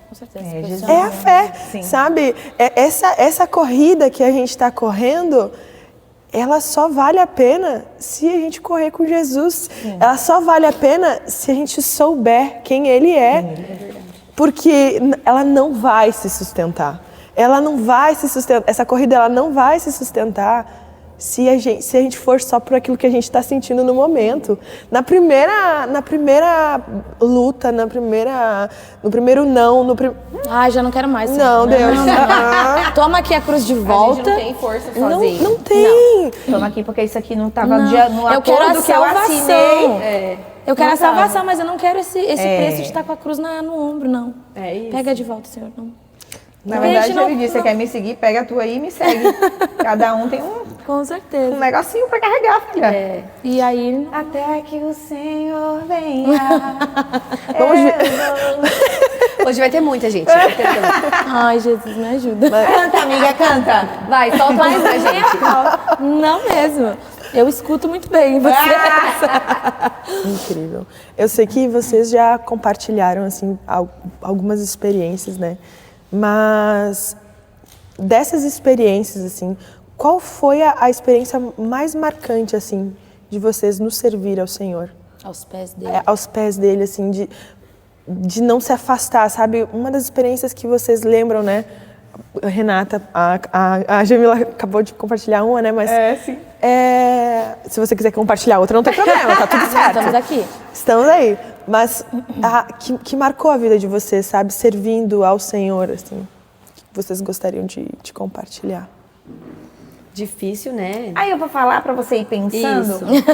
Com certeza. É a fé, sabe? Essa corrida que a gente está correndo, ela só vale a pena se a gente correr com Jesus. Ela só vale a pena se a gente souber quem Ele é. Porque ela não vai se sustentar. Ela não vai se sustentar. Essa corrida ela não vai se sustentar se a gente for só por aquilo que a gente está sentindo no momento. Na primeira luta, no primeiro não, Ai, já não quero mais. Não, Deus. Toma aqui a cruz de volta. A gente não tem força sozinho. Não tem. Toma aqui, porque isso aqui não estava no eu quero a acordo que eu assinei. Eu quero a salvação, mas eu não quero esse preço de estar com a cruz no ombro, não. É isso. Pega de volta, Senhor, não. Na verdade, ele disse, você quer me seguir, pega a tua aí e me segue. Cada um tem Com certeza. um negocinho pra carregar, filha. E aí... Até que o Senhor venha. Vamos ver. Hoje vai ter muita gente. Vai ter muita. Ai, Jesus, me ajuda. Canta, amiga, canta. Vai, solta mais pra gente. Não mesmo. Eu escuto muito bem você. Incrível. Eu sei que vocês já compartilharam assim algumas experiências, né? Mas dessas experiências assim, qual foi a experiência mais marcante assim de vocês no servir ao Senhor? Aos pés dele. Aos pés dele, assim, de não se afastar, sabe? Uma das experiências que vocês lembram, né? Renata, a Jamila acabou de compartilhar uma, né? Mas sim. se você quiser compartilhar outra, não tem problema, tá tudo certo. Estamos aqui. Estamos aí. Mas que marcou a vida de vocês, sabe? Servindo ao Senhor, assim. Que vocês gostariam de compartilhar? Difícil, né? Aí eu vou falar para você ir pensando. Isso.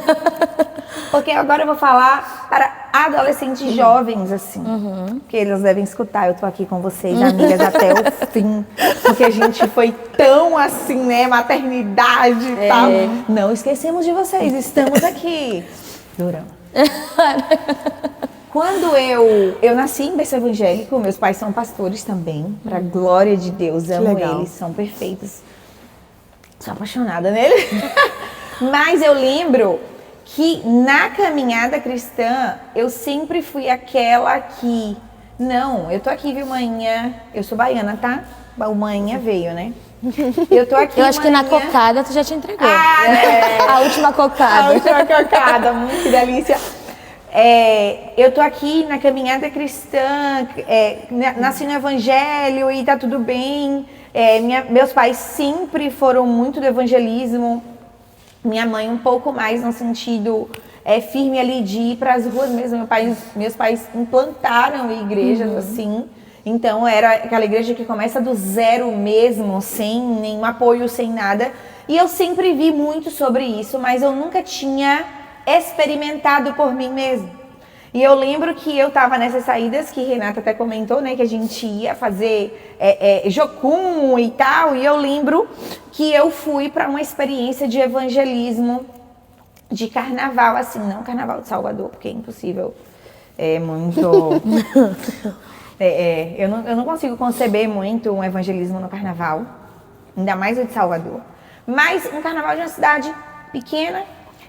Porque agora eu vou falar para adolescentes jovens, assim. Porque eles devem escutar. Eu tô aqui com vocês, amigas, até o fim. Porque a gente foi tão assim, né? Maternidade e tal. Não esquecemos de vocês. Estamos aqui. Durão. Quando eu nasci em berço evangélico, meus pais são pastores também. Pra glória de Deus, amo legal. eles, são perfeitos. Sou apaixonada nele. Mas eu lembro que na caminhada cristã, eu sempre fui aquela que... Não, eu tô aqui, viu, manhã? Eu sou baiana, tá? O manhã veio, né? Eu tô aqui, Eu acho que na manhã. cocada tu já te entregou. Ah, A última cocada. A última cocada, muito delícia. Eu tô aqui na caminhada cristã, nasci no evangelho e tá tudo bem. Meus pais sempre foram muito do evangelismo. Minha mãe um pouco mais no sentido firme ali de ir para as ruas mesmo. Meus pais implantaram igrejas assim. Então era aquela igreja que começa do zero mesmo, sem nenhum apoio, sem nada. E eu sempre vi muito sobre isso, mas eu nunca tinha experimentado por mim mesma. E eu lembro que eu tava nessas saídas que Renata até comentou, né, que a gente ia fazer jocum e tal, e eu lembro que eu fui para uma experiência de evangelismo de carnaval, assim, não carnaval de Salvador, porque é impossível, é muito... eu não consigo conceber muito um evangelismo no carnaval, ainda mais o de Salvador, mas um carnaval de uma cidade pequena,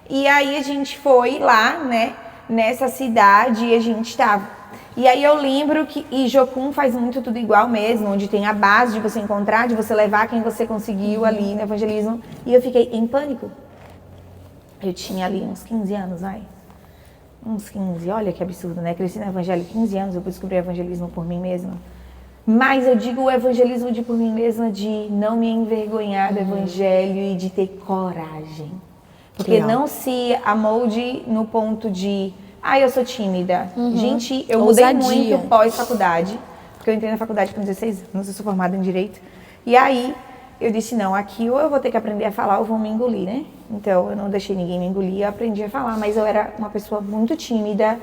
e aí a gente foi lá, né, nessa cidade e a gente tava. E aí eu lembro que Jocum faz muito tudo igual mesmo, onde tem a base de você encontrar, de você levar quem você conseguiu ali no evangelismo. E eu fiquei em pânico. Eu tinha ali uns 15 anos, vai. Uns 15, olha que absurdo, né? Cresci no evangelho 15 anos, eu descobri o evangelismo por mim mesma. Mas eu digo o evangelismo de por mim mesma, de não me envergonhar do evangelho e de ter coragem. Porque não se amolde no ponto de, eu sou tímida. Gente, eu mudei muito pós-faculdade, porque eu entrei na faculdade com 16 anos, eu sou formada em Direito. E aí, eu disse, não, aqui ou eu vou ter que aprender a falar ou vão me engolir, né? Então, eu não deixei ninguém me engolir, eu aprendi a falar. Mas eu era uma pessoa muito tímida,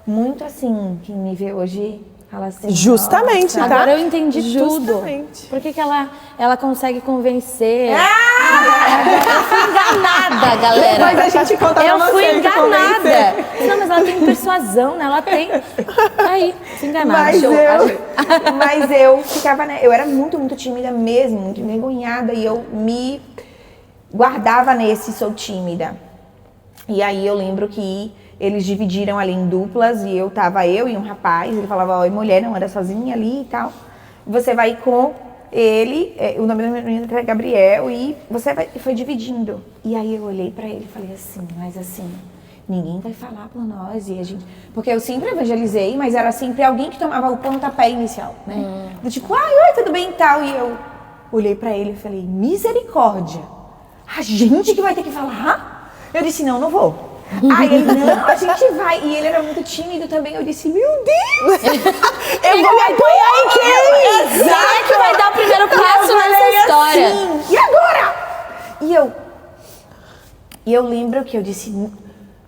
muito assim, quem me vê hoje... Fala assim, justamente, tá? Agora eu entendi Justamente. tudo. Por que ela consegue convencer? Eu fui enganada, galera. Mas a gente conta pra Eu fui vocês de enganada. convencer. Não, mas ela tem persuasão, né? Ela tem... Aí, fui enganada. Mas eu ficava, né? Eu era muito, muito tímida mesmo, muito envergonhada. E eu me guardava nesse sou tímida. E aí eu lembro que eles dividiram ali em duplas e eu e um rapaz, ele falava, oi, mulher, não anda sozinha ali e tal. Você vai com ele, o nome do menino é Gabriel, e foi dividindo. E aí eu olhei pra ele e falei assim, mas assim, ninguém vai falar por nós. E a gente... Porque eu sempre evangelizei, mas era sempre alguém que tomava o pontapé inicial, né? Do tipo, oi, tudo bem e tal. E eu olhei pra ele e falei, misericórdia, a gente que vai ter que falar? Eu disse, não vou. Aí ele, não, a gente vai. E ele era muito tímido também. Eu disse, meu Deus! Eu vou me apoiar em quem? Quem é que vai dar o primeiro passo nessa história? Assim, e agora? E eu lembro que eu disse,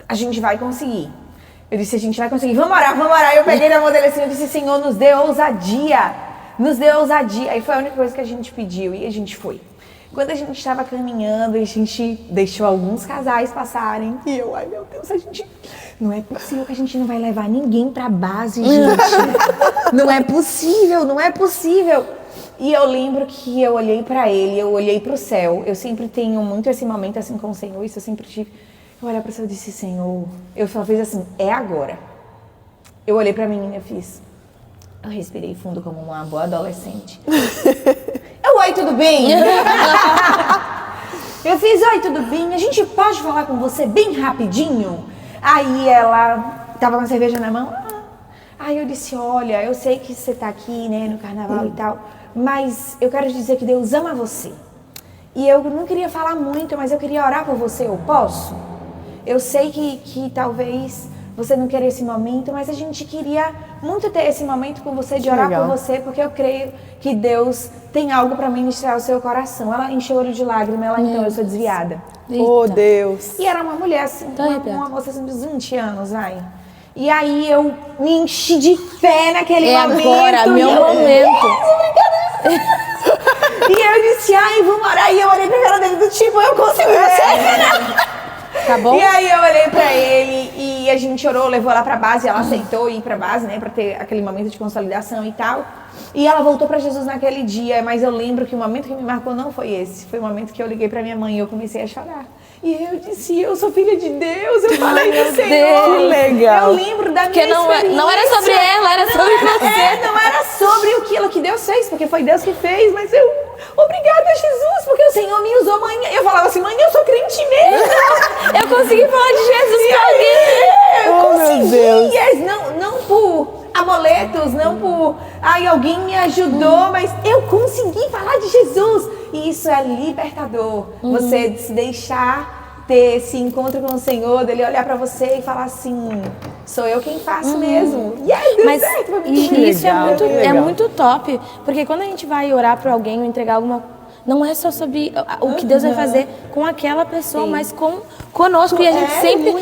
a gente vai conseguir. Eu disse, a gente vai conseguir. Vamos orar. Eu peguei na mão dele assim, eu disse, Senhor, nos dê ousadia. Nos dê ousadia. Aí foi a única coisa que a gente pediu e a gente foi. Quando a gente estava caminhando, a gente deixou alguns casais passarem. E eu, ai meu Deus, não é possível que a gente não vai levar ninguém pra base, gente. Não é possível. E eu lembro que eu olhei pra ele, eu olhei pro céu. Eu sempre tenho muito esse momento assim com o Senhor, isso eu sempre tive. Eu olhei pro céu e disse, Senhor, eu só fiz assim, é agora. Eu olhei pra menina e fiz. Eu respirei fundo como uma boa adolescente. Oi, tudo bem? Eu fiz, oi, tudo bem? A gente pode falar com você bem rapidinho? Aí ela tava com a cerveja na mão. Aí eu disse, olha, eu sei que você tá aqui, né, no carnaval e tal, mas eu quero te dizer que Deus ama você. E eu não queria falar muito, mas eu queria orar por você, eu posso? Eu sei que talvez você não queira esse momento, mas a gente queria muito ter esse momento com você, de orar por você, porque eu creio que Deus tem algo para ministrar o seu coração. Ela encheu o olho de lágrima, ela então, eu sou desviada. Oh, Deus. E era uma mulher assim, uma moça assim, dos 20 anos, ai. E aí eu me enchi de fé naquele momento. Agora, meu momento. E eu disse, ai, vamos orar. E eu olhei pra cara dele do tipo, eu consigo você. Tá bom? E aí eu olhei pra ele e a gente orou, levou ela pra base, ela aceitou ir pra base, né, pra ter aquele momento de consolidação e tal. E ela voltou pra Jesus naquele dia, mas eu lembro que o momento que me marcou não foi esse. Foi o momento que eu liguei pra minha mãe e eu comecei a chorar. E eu disse, eu sou filha de Deus, eu falei do Senhor. Que legal. Eu lembro da Porque minha experiência. não era sobre ela, era sobre você. Não era sobre aquilo que Deus fez, porque foi Deus que fez, mas eu, obrigada Jesus, porque o Senhor me usou, mãe. Eu falava assim, mãe, eu sou crente mesmo. Eu consegui falar de Jesus pra alguém. Eu consegui, meu Deus. não por amuletos, não por, ai, alguém me ajudou, mas eu consegui falar de Jesus. E isso é libertador, você se deixar ter esse encontro com o Senhor, dele olhar pra você e falar assim, sou eu quem faço mesmo. E aí, deu certo, foi muito E isso legal, é muito top, porque quando a gente vai orar pra alguém ou entregar alguma, não é só sobre o que Deus vai fazer com aquela pessoa, mas conosco. E a gente sempre,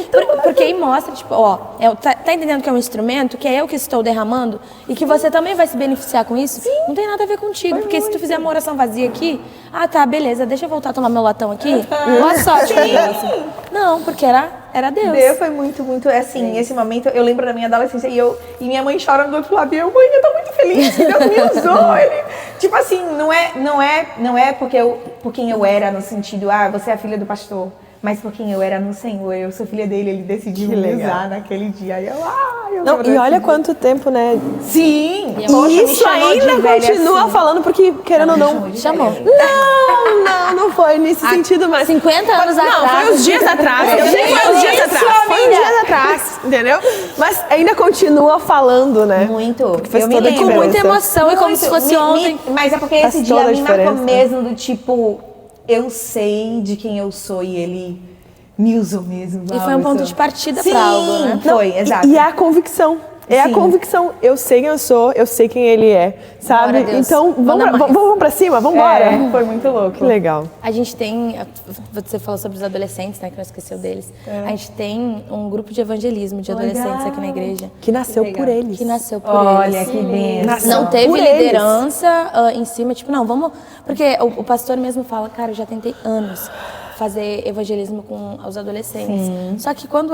porque aí mostra, tipo, ó, tá entendendo que é um instrumento, que é eu que estou derramando e que você também vai se beneficiar com isso? Sim. Não tem nada a ver contigo, porque se tu fizer uma oração vazia aqui, tá, beleza, deixa eu voltar a tomar meu latão aqui, boa sorte. Não, porque era Deus. Deus foi muito, assim, esse momento, eu lembro da minha adolescência e minha mãe chorando do outro lado, e eu, mãe, eu tô muito feliz que Deus me usou, ele, tipo assim, não é porque por quem eu era, no sentido, você é a filha do pastor, mas por quem eu era no Senhor, eu sou filha dele, ele decidiu me usar naquele dia, e Não, e olha quanto tempo, né? Sim! E isso ainda continua falando, porque querendo ou não... Chamou. Não foi nesse sentido, mas... 50 anos atrás. Não, foi uns dias atrás. Eu sei que foi uns dias atrás. Foi uns dias atrás, entendeu? Mas ainda continua falando, né? Muito. Porque faz Eu me toda a lembro. Com muita diferença. emoção e como se fosse ontem. Mas é porque Faz esse dia toda a me marcou diferença. mesmo, do tipo, eu sei de quem eu sou e ele me usou mesmo. E foi um ponto de partida Sim, pra algo, né? foi, exato. E é a convicção. É a Sim. convicção. Eu sei quem eu sou, eu sei quem ele é, sabe? Glória a Deus. Então, Manda mais. vamos pra cima, vamos embora. Foi muito louco. Que legal. A gente tem, você falou sobre os adolescentes, né, que não esqueceu deles. A gente tem um grupo de evangelismo de adolescentes aqui na igreja. Que nasceu por eles. Que nasceu por Olha, eles. que bênção. Nasceu Não teve por eles. liderança em cima, tipo, não, vamos... Porque o pastor mesmo fala, cara, eu já tentei anos fazer evangelismo com os adolescentes. Só que quando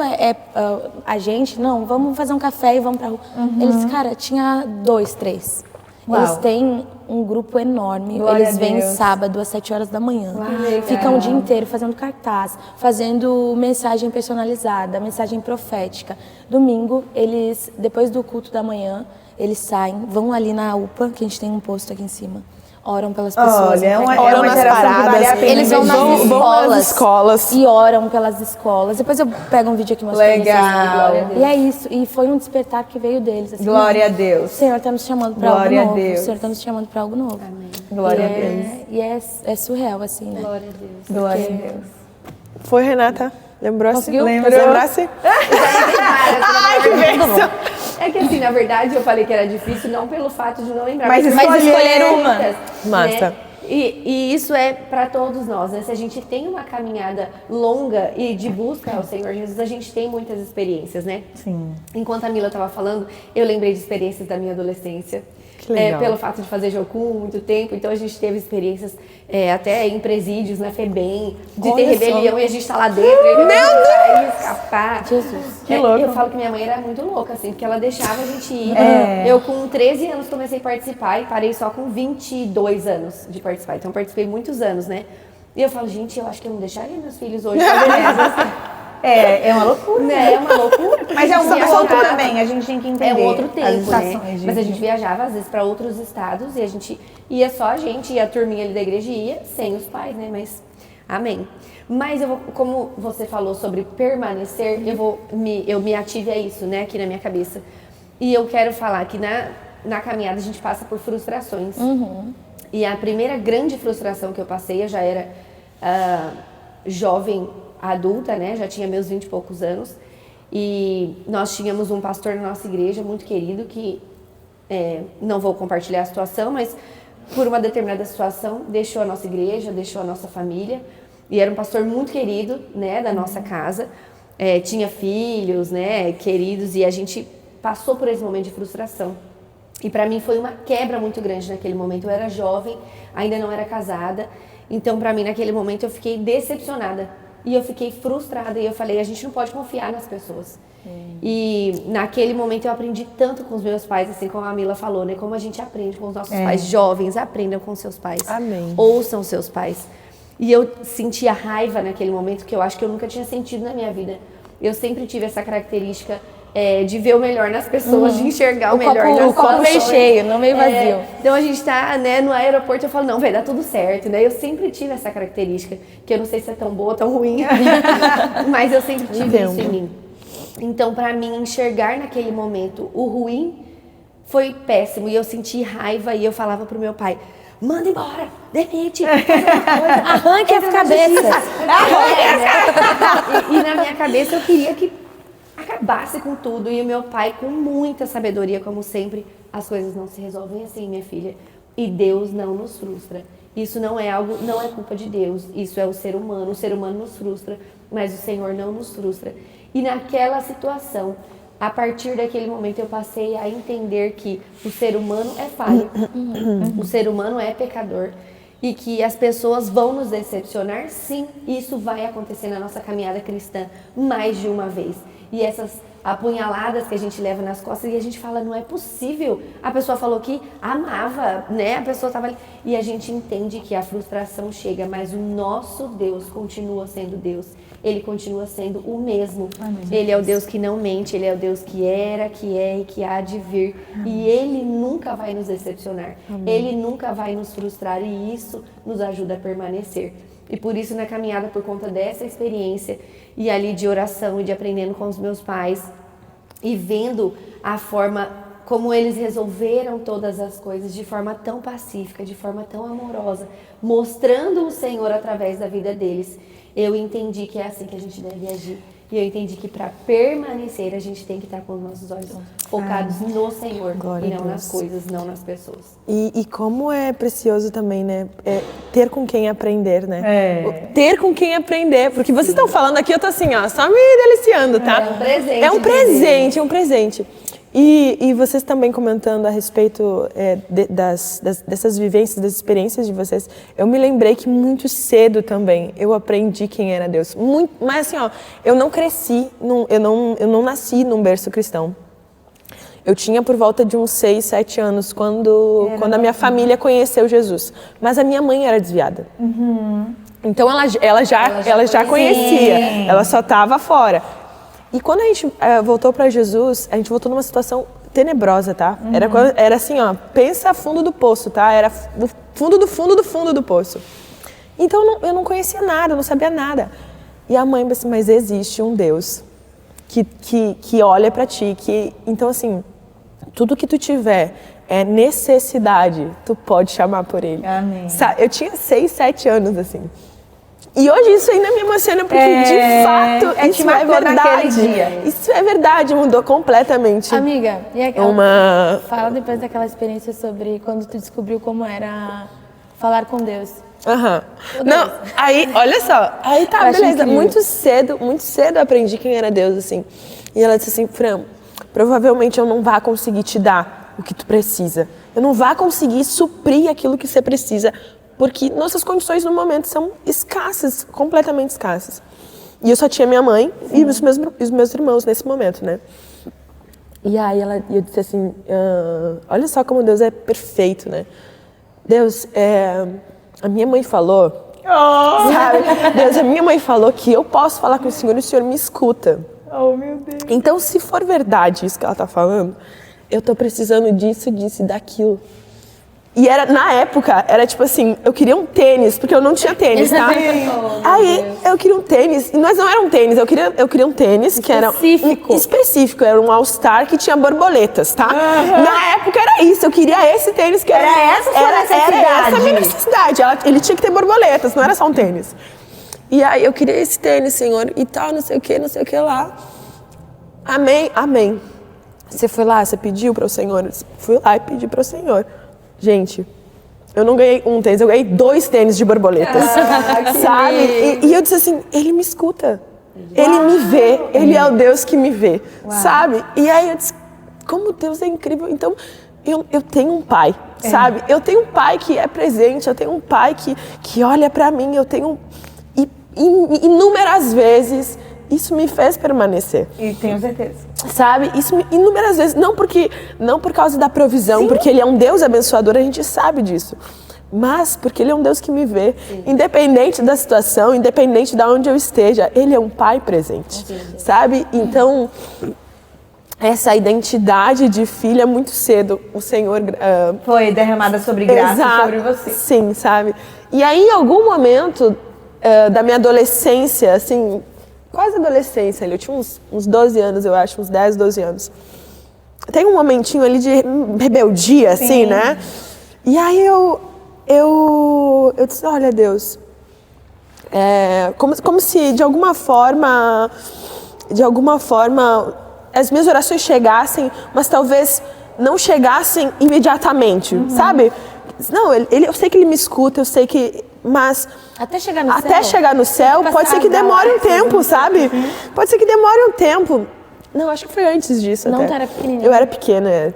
a gente, não, vamos fazer um café e vamos pra rua. Eles, cara, tinha 2, 3. Uau. Eles têm um grupo enorme. Glória Eles a vêm Deus. sábado às 7 horas da manhã. legal. Ficam o dia inteiro fazendo cartaz, fazendo mensagem personalizada, mensagem profética. Domingo, eles, depois do culto da manhã, eles saem, vão ali na UPA, que a gente tem um posto aqui em cima. Oram pelas pessoas. Olha, é uma Oram nas geração que vale a paradas. pena. Eles vão nas Vão nas escolas. e oram pelas escolas. Depois eu pego um vídeo aqui mostrando Legal. vocês. E é isso. E foi um despertar que veio deles. Assim, Glória não, a Deus. O Senhor está nos chamando para algo Glória a novo. Deus. O Senhor está nos chamando para algo novo. Amém. Glória a Deus. E é surreal, assim, né? Glória a Deus. Glória a Deus. Foi, Renata? Lembrou-se? Conseguiu? Lembrou-se? Ai, que bênção! É que assim, na verdade, eu falei que era difícil, não pelo fato de não lembrar. Mas escolher uma. Massa. Né? E isso é para todos nós, né? Se a gente tem uma caminhada longa e de busca ao Senhor Jesus, a gente tem muitas experiências, né? Sim. Enquanto a Mila estava falando, eu lembrei de experiências da minha adolescência. Que legal. Pelo fato de fazer jocum muito tempo, então a gente teve experiências até em presídios, na FEBEM, de ter rebelião e a gente tá lá dentro, e escapar. Jesus. Que louco. Eu falo que minha mãe era muito louca, assim, porque ela deixava a gente ir. Eu com 13 anos comecei a participar e parei só com 22 anos de participar, então participei muitos anos, né? E eu falo, gente, eu acho que eu não deixaria meus filhos hoje fazerem essas. É uma loucura. Né? É uma loucura. Mas é um viajava, tempo também, a gente tem que entender. É um outro as tempo, né? estações de- Mas a gente viajava às vezes para outros estados e a gente ia só a gente e a turminha ali da igreja ia sem os pais, né? Mas amém. Mas eu vou, como você falou sobre permanecer, eu me ative a isso, né? Aqui na minha cabeça. E eu quero falar que na caminhada a gente passa por frustrações. E a primeira grande frustração que eu passei, eu já era jovem adulta, né? Já tinha meus 20 e poucos anos. E nós tínhamos um pastor na nossa igreja muito querido que, não vou compartilhar a situação, mas por uma determinada situação deixou a nossa igreja, deixou a nossa família. E era um pastor muito querido, né? Da nossa casa. Tinha filhos, né? Queridos, e a gente passou por esse momento de frustração. E para mim foi uma quebra muito grande naquele momento. Eu era jovem, ainda não era casada. Então, para mim, naquele momento, eu fiquei decepcionada. E eu fiquei frustrada. E eu falei, a gente não pode confiar nas pessoas. E naquele momento eu aprendi tanto com os meus pais, assim como a Mila falou, né? Como a gente aprende com os nossos pais. Jovens, aprendam com seus pais. Amém. Ouçam seus pais. E eu sentia raiva naquele momento que eu acho que eu nunca tinha sentido na minha vida. Eu sempre tive essa característica de ver o melhor nas pessoas, de enxergar o melhor nas O copo meio pessoas. cheio, não meio vazio. Então a gente tá, né, no aeroporto, eu falo, não, vai dar tudo certo, né? Eu sempre tive essa característica, que eu não sei se é tão boa ou tão ruim, mas eu sempre tive isso em mim. Então, pra mim, enxergar naquele momento o ruim foi péssimo, e eu senti raiva, e eu falava pro meu pai, manda embora, demite, faz outra coisa, Arranque as cabeças. E na minha cabeça eu queria que acabasse com tudo. E o meu pai, com muita sabedoria, como sempre, as coisas não se resolvem assim, minha filha. E Deus não nos frustra. Isso não é culpa de Deus. Isso é o ser humano. O ser humano nos frustra, mas o Senhor não nos frustra. E naquela situação, a partir daquele momento, eu passei a entender que o ser humano é falho. O ser humano é pecador. E que as pessoas vão nos decepcionar, sim. Isso vai acontecer na nossa caminhada cristã mais de uma vez. E essas apunhaladas que a gente leva nas costas e a gente fala, não é possível. A pessoa falou que amava, né? A pessoa estava ali. E a gente entende que a frustração chega, mas o nosso Deus continua sendo Deus. Ele continua sendo o mesmo. Amém. Ele é o Deus que não mente, Ele é o Deus que era, que é e que há de vir. Amém. E Ele nunca vai nos decepcionar. Amém. Ele nunca vai nos frustrar e isso nos ajuda a permanecer. E por isso, na caminhada, por conta dessa experiência e ali de oração e de aprendendo com os meus pais e vendo a forma como eles resolveram todas as coisas de forma tão pacífica, de forma tão amorosa, mostrando o Senhor através da vida deles, eu entendi que é assim que a gente deve agir. E eu entendi que para permanecer a gente tem que estar com os nossos olhos focados no Senhor. Glória e não nas coisas, não nas pessoas. E como é precioso também, né? Ter com quem aprender, né? Ter com quem aprender. Porque vocês estão falando aqui, eu tô assim, ó, só me deliciando, tá? É um presente. É um presente, é um presente. E vocês também comentando a respeito dessas vivências, das experiências de vocês, eu me lembrei que muito cedo também eu aprendi quem era Deus. Mas assim, ó, eu não cresci, eu não nasci num berço cristão. Eu tinha por volta de uns 6, 7 anos quando a minha família conheceu Jesus. Mas a minha mãe era desviada. Então ela já conhecia, ela só estava fora. E quando a gente voltou para Jesus, a gente voltou numa situação tenebrosa, tá? Era assim, ó, pensa fundo do poço, tá? Era o fundo do fundo do fundo do poço. Então eu não conhecia nada, eu não sabia nada. E a mãe disse, mas existe um Deus que olha para ti, então assim, tudo que tu tiver é necessidade, tu pode chamar por ele. Amém. Eu tinha 6, 7 anos, assim. E hoje isso ainda me emociona porque, de fato, isso é verdade. Isso é verdade, mudou completamente. Amiga, e fala depois daquela experiência sobre quando tu descobriu como era falar com Deus. Não, aí, olha só, aí tá, beleza, muito cedo eu aprendi quem era Deus, assim. E ela disse assim, Fran, provavelmente eu não vou conseguir te dar dar o que tu precisa. Eu não vou conseguir suprir aquilo que você precisa, porque nossas condições no momento são escassas, completamente escassas. E eu só tinha minha mãe e os meus irmãos nesse momento, né? E aí eu disse assim, olha só como Deus é perfeito, né? Deus, a minha mãe falou, sabe? Deus, a minha mãe falou que eu posso falar com o Senhor e o Senhor me escuta. Oh, meu Deus. Então, se for verdade isso que ela tá falando, eu tô precisando disso, disso e daquilo. E na época, era tipo assim, eu queria um tênis, porque eu não tinha tênis, tá? Aí, eu queria um tênis, mas não era um tênis, eu queria um tênis que era específico, era um All-Star que tinha borboletas, tá? Na época era isso, eu queria esse tênis que era essa a sua necessidade? Era essa a minha necessidade, ele tinha que ter borboletas, não era só um tênis. E aí, eu queria esse tênis, Senhor, e tal, não sei o que lá. Amém, amém. Você foi lá, você pediu para o Senhor? Eu fui lá e pedi para o Senhor. Gente, eu não ganhei um tênis, eu ganhei 2 tênis de borboletas, sabe? E eu disse assim, Ele me escuta, Ele me vê, Ele é o Deus que me vê, sabe? E aí eu disse, como Deus é incrível. Então, eu tenho um pai, sabe? Eu tenho um pai que é presente, eu tenho um pai que olha pra mim, eu tenho... E inúmeras vezes... Isso me fez permanecer. E tenho certeza. Sabe? Isso inúmeras vezes, não por causa da provisão, porque Ele é um Deus abençoador, a gente sabe disso. Mas porque Ele é um Deus que me vê, independente da situação, independente de onde eu esteja, Ele é um Pai presente, sabe? Então, essa identidade de filha, muito cedo, o Senhor... Foi derramada sobre graça sobre você. Sim, sabe? E aí, em algum momento da minha adolescência, assim... Quase adolescência, eu tinha uns 12 anos, eu acho, uns 10, 12 anos. Tem um momentinho ali de rebeldia, assim, né? E aí eu disse, olha, Deus, como se de alguma forma, as minhas orações chegassem, mas talvez não chegassem imediatamente, sabe? Não, eu sei que Ele me escuta, eu sei que... Mas até chegar no céu, pode ser que demore um tempo, sabe? Pode ser que demore um tempo. Não, acho que foi antes disso até. Não, tu era pequenininha. Eu era pequena,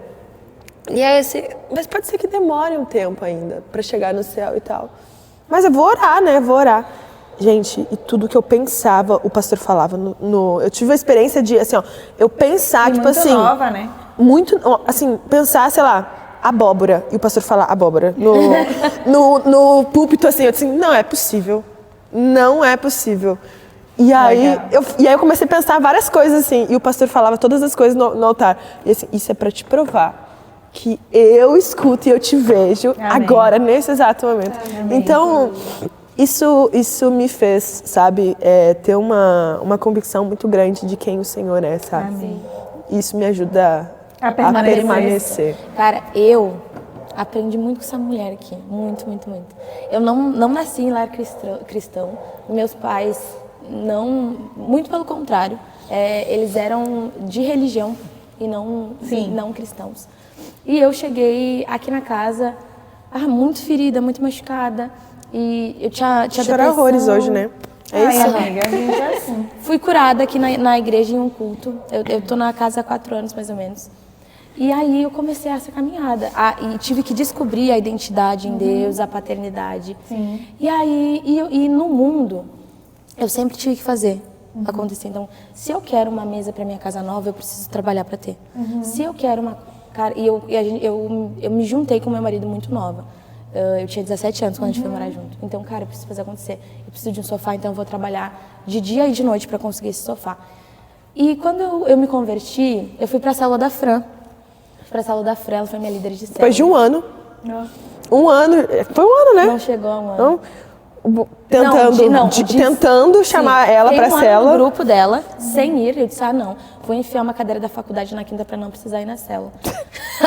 E aí, assim, mas pode ser que demore um tempo ainda pra chegar no céu e tal. Mas eu vou orar, né? Vou orar. Gente, e tudo que eu pensava, o pastor falava eu tive a experiência de, assim, ó, eu pensar, tipo muito assim... Muito nova, né? Muito, assim, pensar, sei lá... abóbora, e o pastor fala abóbora, no púlpito, assim, eu disse, não é possível, e aí eu comecei a pensar várias coisas, assim, e o pastor falava todas as coisas no altar, e assim, isso é para te provar que eu escuto e eu te vejo agora, nesse exato momento. Amém. Então, isso me fez, sabe, ter uma convicção muito grande de quem o Senhor é, sabe? Amém. Isso me ajuda a permanecer. Cara, eu aprendi muito com essa mulher aqui. Muito, muito, muito. Eu não nasci em lar cristão. Meus pais, muito pelo contrário. Eles eram de religião e não cristãos. E eu cheguei aqui na casa muito ferida, muito machucada. E eu tinha chorar horrores hoje, né? É isso, amiga. A gente é assim. Fui curada aqui na igreja em um culto. Eu tô na casa há 4 anos, mais ou menos. E aí eu comecei essa caminhada. E tive que descobrir a identidade em Deus, a paternidade. Sim. E aí, e no mundo, eu sempre tive que fazer acontecer. Então, se eu quero uma mesa para minha casa nova, eu preciso trabalhar para ter. Se eu quero uma... Cara, eu me juntei com meu marido muito nova. Eu tinha 17 anos quando a gente foi morar junto. Então, cara, eu preciso fazer acontecer. Eu preciso de um sofá, então eu vou trabalhar de dia e de noite para conseguir esse sofá. E quando eu me converti, eu fui para a célula da Fran. Ela foi minha líder de célula. Depois de um ano. Não. Um ano. Foi um ano, né? Não chegou a um ano. Tentando chamar ela para a célula. No grupo dela, sem ir, eu disse, não, vou enfiar uma cadeira da faculdade na quinta para não precisar ir na célula.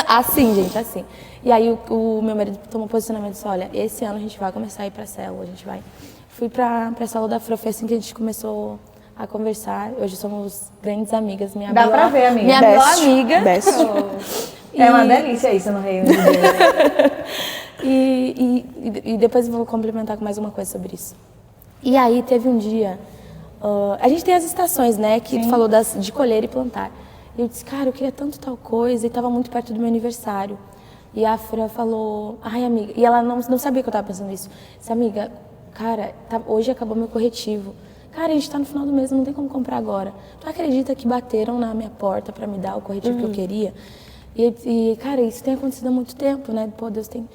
Assim, gente, assim. E aí o meu marido tomou posicionamento e disse, olha, esse ano a gente vai começar a ir para a célula, a gente vai. Fui para a célula da Fran, foi assim que a gente começou a conversar. Hoje somos grandes amigas. Dá pra ver, amiga. Minha melhor amiga. É uma delícia isso no Reino de Deus. E depois eu vou complementar com mais uma coisa sobre isso. E aí teve um dia, a gente tem as estações, né, que tu falou de colher e plantar. E eu disse, cara, eu queria tanto tal coisa, e estava muito perto do meu aniversário. E a Fran falou, ai, amiga, e ela não sabia que eu estava pensando nisso. Disse, amiga, cara, hoje acabou meu corretivo. Cara, a gente tá no final do mês, não tem como comprar agora. Tu acredita que bateram na minha porta para me dar o corretivo que eu queria? E, cara, isso tem acontecido há muito tempo, né? Pô, Deus tem...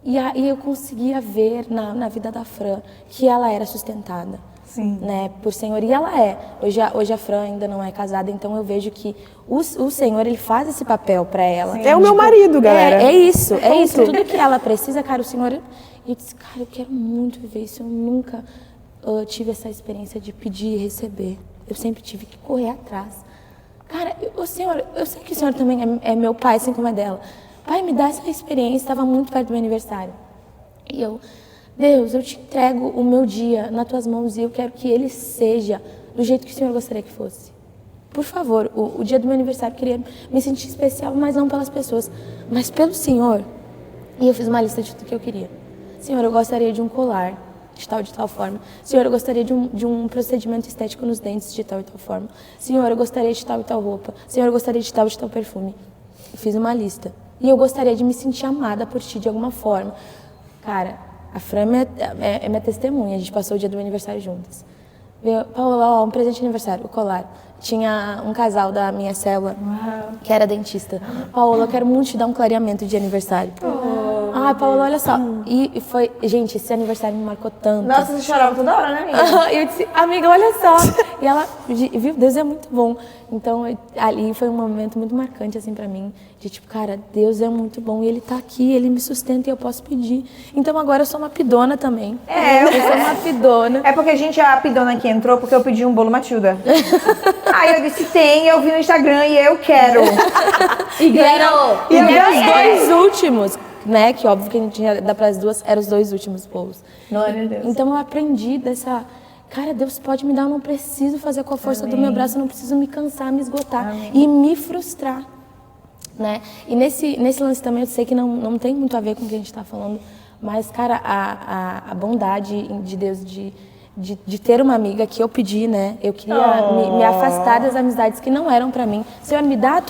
E aí eu conseguia ver na vida da Fran que ela era sustentada. Sim. Né, por Senhor, e ela é. Hoje a Fran ainda não é casada, então eu vejo que o Senhor, ele faz esse papel para ela. É o meu marido, galera. É isso. Tudo que ela precisa, cara, o Senhor... E eu disse, cara, eu quero muito viver isso. Eu nunca tive essa experiência de pedir e receber. Eu sempre tive que correr atrás. Cara, o Senhor, eu sei que o Senhor também é meu pai, assim como é dela. Pai, me dá essa experiência, estava muito perto do meu aniversário. E eu... Deus, eu te entrego o meu dia nas tuas mãos e eu quero que ele seja do jeito que o Senhor gostaria que fosse. Por favor, o dia do meu aniversário eu queria me sentir especial, mas não pelas pessoas, mas pelo Senhor. E eu fiz uma lista de tudo que eu queria. Senhor, eu gostaria de um colar de tal forma. Senhor, eu gostaria de um procedimento estético nos dentes de tal e tal forma. Senhor, eu gostaria de tal e tal roupa. Senhor, eu gostaria de tal e tal perfume. Eu fiz uma lista. E eu gostaria de me sentir amada por ti de alguma forma. Cara... A Fran é minha testemunha, a gente passou o dia do meu aniversário juntas. Veio, Paola, um presente de aniversário, o colar. Tinha um casal da minha célula, que era dentista. Paola, eu quero muito te dar um clareamento de aniversário. Ai, Paola, olha só. E foi, gente, esse aniversário me marcou tanto. Nossa, você chorava toda hora, né, amiga? Eu disse, amiga, olha só. E ela, viu, Deus é muito bom. Então, ali foi um momento muito marcante, assim, pra mim. De tipo, cara, Deus é muito bom e Ele tá aqui, Ele me sustenta e eu posso pedir. Então, agora eu sou uma pidona também. Eu sou uma pidona. É porque a pidona que entrou porque eu pedi um bolo Matilda. Aí eu disse, eu vi no Instagram e eu quero. E ganhou! E os dois últimos, né? Que óbvio que a gente ia dar para as duas, eram os dois últimos bolos. Glória a Deus. Então eu aprendi dessa... Cara, Deus pode me dar, eu não preciso fazer com a força do meu braço, eu não preciso me cansar, me esgotar e me frustrar. Né? E nesse lance também eu sei que não tem muito a ver com o que a gente está falando, mas, cara, a bondade de Deus de ter uma amiga que eu pedi, né? Eu queria me afastar das amizades que não eram pra mim. Senhor, me dá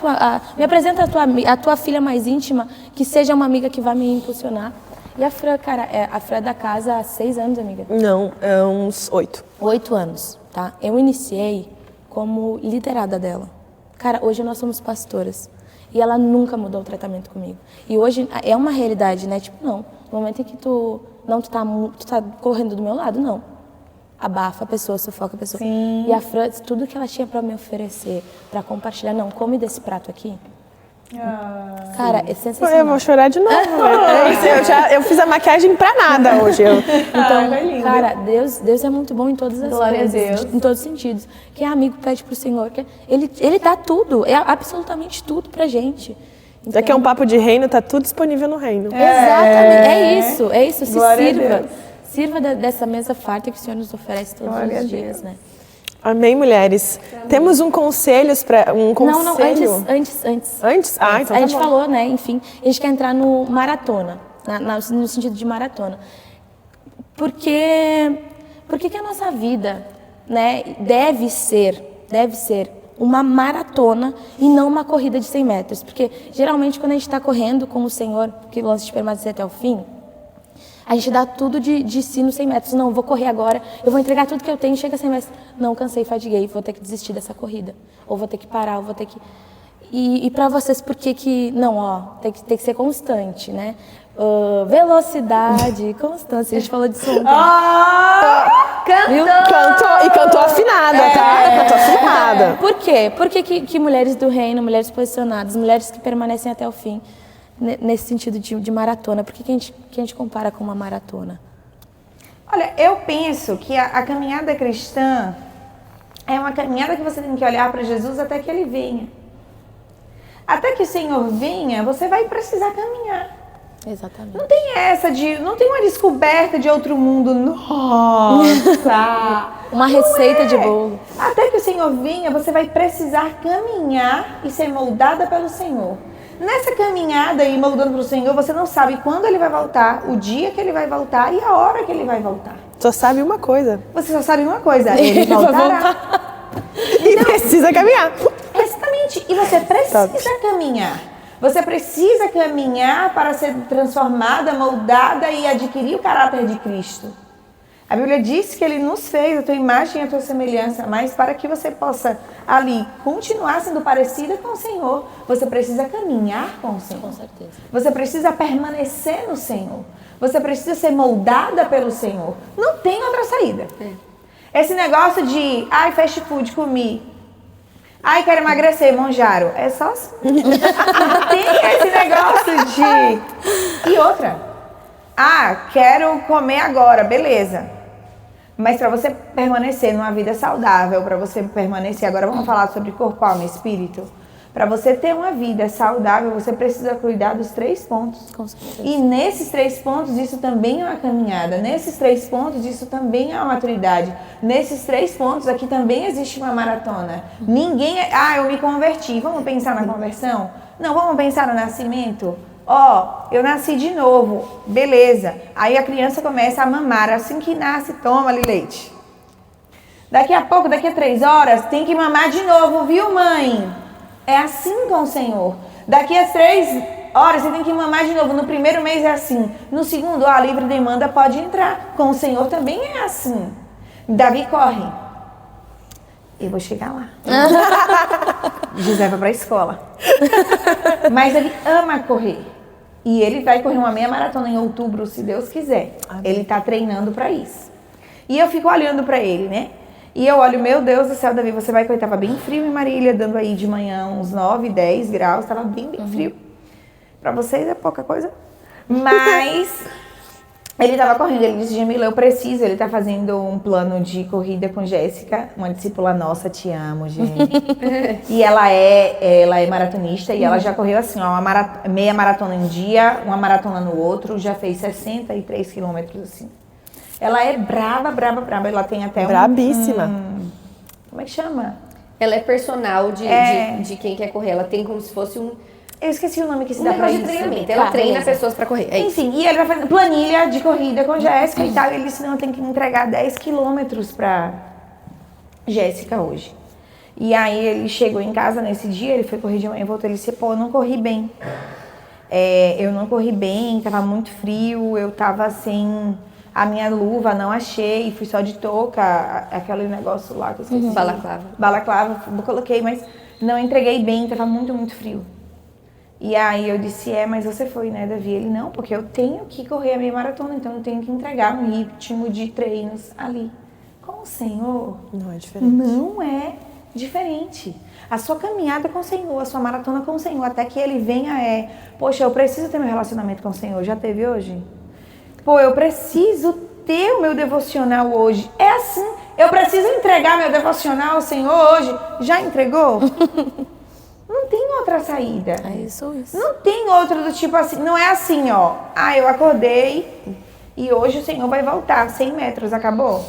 me apresenta a tua filha mais íntima, que seja uma amiga que vai me impulsionar. E a Fran, cara, a Fran é da casa há 6 anos, amiga? Não, é uns 8. 8 anos, tá? Eu iniciei como liderada dela. Cara, hoje nós somos pastoras. E ela nunca mudou o tratamento comigo. E hoje é uma realidade, né? Tipo, não. No momento em que tu tá correndo do meu lado, não. Abafa a pessoa, sufoca a pessoa. Sim. E a Fran, tudo que ela tinha pra me oferecer, pra compartilhar, não, come desse prato aqui. Cara, é sensacional. Eu vou chorar de novo. Eu fiz a maquiagem pra nada hoje. Então, cara, Deus é muito bom em todas as Glória coisas, a Deus. em todos os sentidos. Quem é amigo pede pro Senhor, ele dá tudo, é absolutamente tudo pra gente. Então, Já que é um papo de reino, tá tudo disponível no reino. Exatamente, é isso, se Glória a sirva. Deus. Sirva dessa mesa farta que o Senhor nos oferece todos Glória os a dias, né? Amém, mulheres. Temos um conselho. Não, antes. Antes? Ah, então A tá gente bom. falou, né, enfim, a gente quer entrar no maratona, no sentido de maratona. Porque que a nossa vida, né, deve ser uma maratona e não uma corrida de 100 metros. Porque geralmente quando a gente está correndo com o Senhor, que lança de permanecer até o fim, a gente dá tudo de si nos 100 metros. Não, vou correr agora, eu vou entregar tudo que eu tenho, chega a 100 metros. Não, cansei, fadiguei, vou ter que desistir dessa corrida. Ou vou ter que parar, ou vou ter que... E para vocês, por que... Não, ó, tem que ser constante, né? Velocidade, constância. A gente falou disso ontem. Cantou afinada, tá? Cantou afinada. Por quê? Por que mulheres do reino, mulheres posicionadas, mulheres que permanecem até o fim, nesse sentido de maratona? Por que a gente compara com uma maratona? Olha, eu penso que a caminhada cristã é uma caminhada que você tem que olhar para Jesus até que Ele venha. Até que o Senhor venha, você vai precisar caminhar. Exatamente. Não tem não tem uma descoberta de outro mundo. Nossa! Uma receita de bolo. Até que o Senhor venha, você vai precisar caminhar e ser moldada pelo Senhor. Nessa caminhada e moldando pelo Senhor, você não sabe quando Ele vai voltar, o dia que Ele vai voltar e a hora que Ele vai voltar. Só sabe uma coisa. Você só sabe uma coisa, Ele voltará. E precisa caminhar. Exatamente. Gente, e você precisa caminhar. Você precisa caminhar para ser transformada, moldada e adquirir o caráter de Cristo. A Bíblia diz que Ele nos fez a tua imagem e a tua semelhança, mas para que você possa ali continuar sendo parecida com o Senhor, você precisa caminhar com o Senhor. Com certeza. Você precisa permanecer no Senhor. Você precisa ser moldada pelo Senhor. Não tem outra saída. Esse negócio de, ai, fast food, comi. Ai, quero emagrecer, Monjaro. É só assim. Não tem esse negócio de... E outra. Ah, quero comer agora, beleza. Mas para você permanecer numa vida saudável, para você permanecer... Agora vamos falar sobre corpo, alma e espírito. Para você ter uma vida saudável, você precisa cuidar dos 3 pontos. Com certeza. E nesses 3 pontos, isso também é uma caminhada. Nesses 3 pontos, isso também é uma maturidade. Nesses 3 pontos, aqui também existe uma maratona. Ninguém é... Ah, eu me converti. Vamos pensar na conversão? Não, vamos pensar no nascimento? Ó, eu nasci de novo. Beleza. Aí a criança começa a mamar. Assim que nasce, toma ali leite. Daqui a pouco, daqui a 3 horas, tem que mamar de novo, viu, mãe? É assim com o Senhor. Daqui a 3 horas você tem que mamar de novo. No primeiro mês é assim. No segundo, a livre demanda pode entrar. Com o Senhor também é assim. Davi corre. Eu vou chegar lá. José vai para a escola. Mas ele ama correr. E ele vai correr uma meia maratona em outubro, se Deus quiser. Amém. Ele está treinando para isso. E eu fico olhando para ele, né? E eu olho, meu Deus do céu, Davi, você vai correr. Tava bem frio em Marília, dando aí de manhã uns 9, 10 graus. Tava bem frio. Para vocês é pouca coisa. Mas ele tava correndo. Ele disse, Jamila, eu preciso. Ele tá fazendo um plano de corrida com Jéssica, uma discípula nossa. Te amo, gente. E ela é maratonista e ela já correu assim, ó, meia maratona em um dia, uma maratona no outro. Já fez 63 quilômetros assim. Ela é braba. Ela tem até Brabíssima. Como é que chama? Ela é personal de quem quer correr. Ela tem como se fosse um Eu esqueci o nome que se dá pra negócio isso. de treinamento. Ela treina pessoas pra correr. É isso. Enfim, e ele vai fazendo planilha de corrida com Jéssica e tal. E ele disse, não, eu tenho que entregar 10 quilômetros pra Jéssica hoje. E aí ele chegou em casa nesse dia, ele foi correr de manhã e voltou. Ele disse, pô, eu não corri bem. Eu não corri bem, tava muito frio, eu tava sem... A minha luva não achei, fui só de touca, aquele negócio lá que eu esqueci. Balaclava, eu coloquei, mas não entreguei bem, tava muito frio. E aí eu disse, mas você foi, né, Davi? Ele, não, porque eu tenho que correr a minha maratona, então eu tenho que entregar um ritmo de treinos ali. Com o Senhor, não é diferente. Não é diferente. A sua caminhada com o Senhor, a sua maratona com o Senhor, até que Ele venha poxa, eu preciso ter meu relacionamento com o Senhor. Já teve hoje? Pô, eu preciso ter o meu devocional hoje. É assim, eu preciso entregar meu devocional ao Senhor hoje. Já entregou? Não tem outra saída. É isso. Não tem outro do tipo assim, não é assim, ó. Eu acordei e hoje o Senhor vai voltar 100 metros, acabou?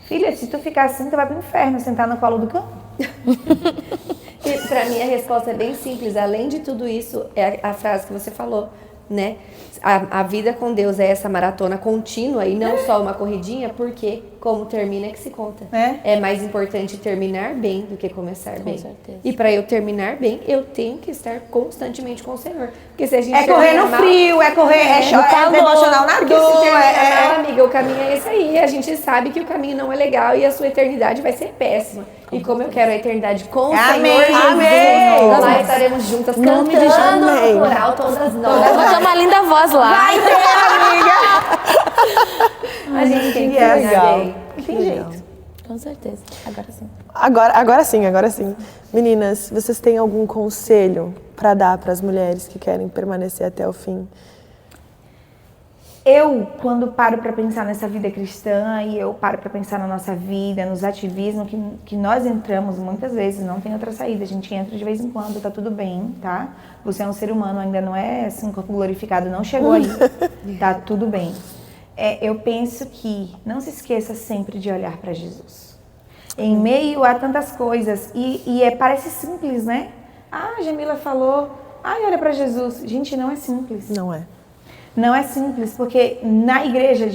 Filha, se tu ficar assim, tu vai pro inferno, sentar no colo do cão. E pra mim a resposta é bem simples. Além de tudo isso, é a frase que você falou, né? A vida com Deus é essa maratona contínua e não só uma corridinha, porque como termina é que se conta. É mais importante terminar bem do que começar bem. Com certeza. E para eu terminar bem, eu tenho que estar constantemente com o Senhor. Porque se a gente correr no frio, é devocional na dor. Amiga, o caminho é esse aí. A gente sabe que o caminho não é legal e a sua eternidade vai ser péssima. E como eu quero a eternidade com o Senhor Jesus, lá estaremos juntas cantando no coral todas nós. Eu vou ter uma linda voz lá. Vai ter, amiga! A gente tem que terminar bem. Tem jeito. Com certeza. Agora sim. Agora sim. Meninas, vocês têm algum conselho para dar para as mulheres que querem permanecer até o fim? Eu, quando paro para pensar nessa vida cristã e eu paro para pensar na nossa vida, nos ativismos que nós entramos muitas vezes, não tem outra saída, a gente entra de vez em quando, tá tudo bem, tá? Você é um ser humano, ainda não é assim, corpo glorificado, não chegou aí, tá tudo bem. Eu penso que não se esqueça sempre de olhar para Jesus. Em meio a tantas coisas, parece simples, né? A Jamila falou, olha para Jesus. Gente, não é simples. Não é. Não é simples, porque na igreja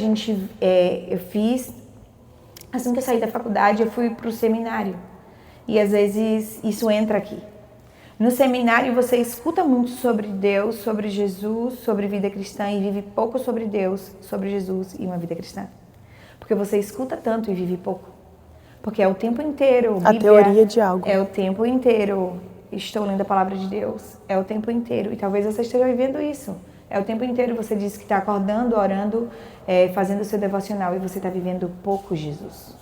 eu fiz, assim que eu saí da faculdade, eu fui pro seminário. E às vezes isso entra aqui. No seminário você escuta muito sobre Deus, sobre Jesus, sobre vida cristã e vive pouco sobre Deus, sobre Jesus e uma vida cristã. Porque você escuta tanto e vive pouco. Porque é o tempo inteiro. A teoria de algo. É o tempo inteiro. Estou lendo a palavra de Deus. É o tempo inteiro. E talvez você esteja vivendo isso. É o tempo inteiro. Você diz que está acordando, orando, fazendo o seu devocional e você está vivendo pouco Jesus.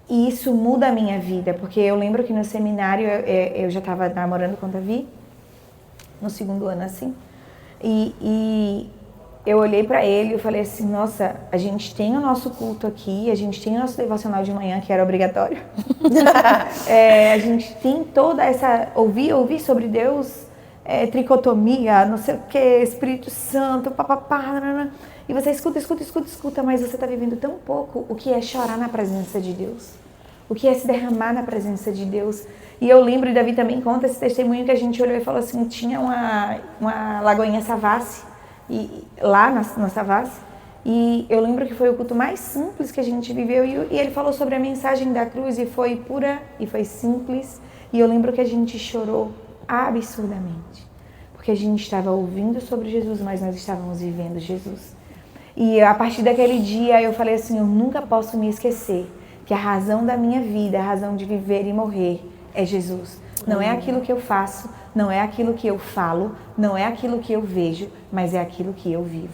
E isso muda a minha vida, porque eu lembro que no seminário eu já estava namorando com o Davi, no 2º ano assim, e eu olhei para ele e falei assim, nossa, a gente tem o nosso culto aqui, a gente tem o nosso devocional de manhã, que era obrigatório, a gente tem toda essa, ouvir sobre Deus, tricotomia, não sei o que, Espírito Santo, papapá, e você escuta, mas você está vivendo tão pouco o que é chorar na presença de Deus. O que é se derramar na presença de Deus. E eu lembro, e Davi também conta esse testemunho que a gente olhou e falou assim, tinha uma lagoinha Savassi, lá na Savassi, e eu lembro que foi o culto mais simples que a gente viveu, e ele falou sobre a mensagem da cruz, e foi pura, e foi simples, e eu lembro que a gente chorou absurdamente, porque a gente estava ouvindo sobre Jesus, mas nós estávamos vivendo Jesus. E a partir daquele dia eu falei assim, eu nunca posso me esquecer que a razão da minha vida, a razão de viver e morrer é Jesus. Não é aquilo que eu faço, não é aquilo que eu falo, não é aquilo que eu vejo, mas é aquilo que eu vivo.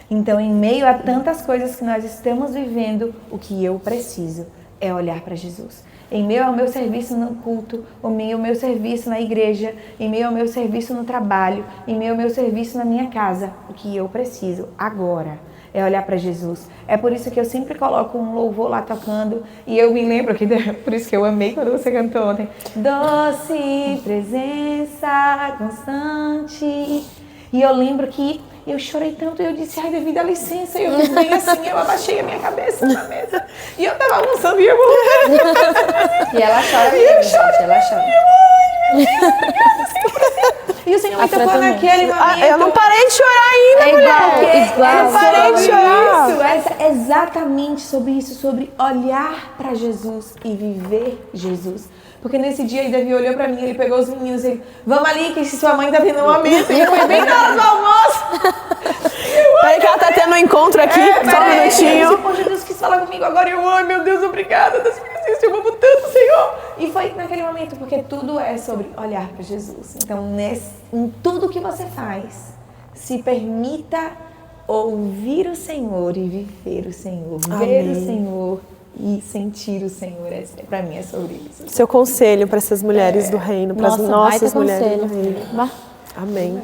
Então, em meio a tantas coisas que nós estamos vivendo, o que eu preciso é olhar para Jesus. Em meio ao meu serviço no culto, em meio ao meu serviço na igreja, em meio ao meu serviço no trabalho, em meio ao meu serviço na minha casa, o que eu preciso agora é olhar para Jesus. É por isso que eu sempre coloco um louvor lá tocando, e eu me lembro, por isso que eu amei quando você cantou ontem. Doce presença constante. E eu lembro que eu chorei tanto, e eu disse, ai, Davi, dá licença. E eu fiz bem assim, eu abaixei a minha cabeça na mesa. E eu tava almoçando e eu... E ela chora mesmo, gente, ela chora. E o Senhor me tocou naquele momento. Eu não parei de chorar ainda, mulher. Eu não parei de chorar. É exatamente sobre isso, sobre olhar para Jesus e viver Jesus. Porque nesse dia o Davi olhou pra mim, ele pegou os meninos e ele, vamos ali que sua mãe tá tendo um momento. E foi bem na hora do almoço. Peraí que ela tá tendo um encontro aqui, só um minutinho. Poxa, Deus quis falar comigo agora. Eu, ai meu Deus, obrigada. Eu amo tanto, Senhor. E foi naquele momento, porque tudo é sobre olhar para Jesus. Então, em tudo que você faz, se permita ouvir o Senhor e viver o Senhor. Ver o Senhor e sentir o Senhor. Para mim é sobre isso. Seu conselho para essas mulheres do reino, para as nossas mulheres do reino. Amém.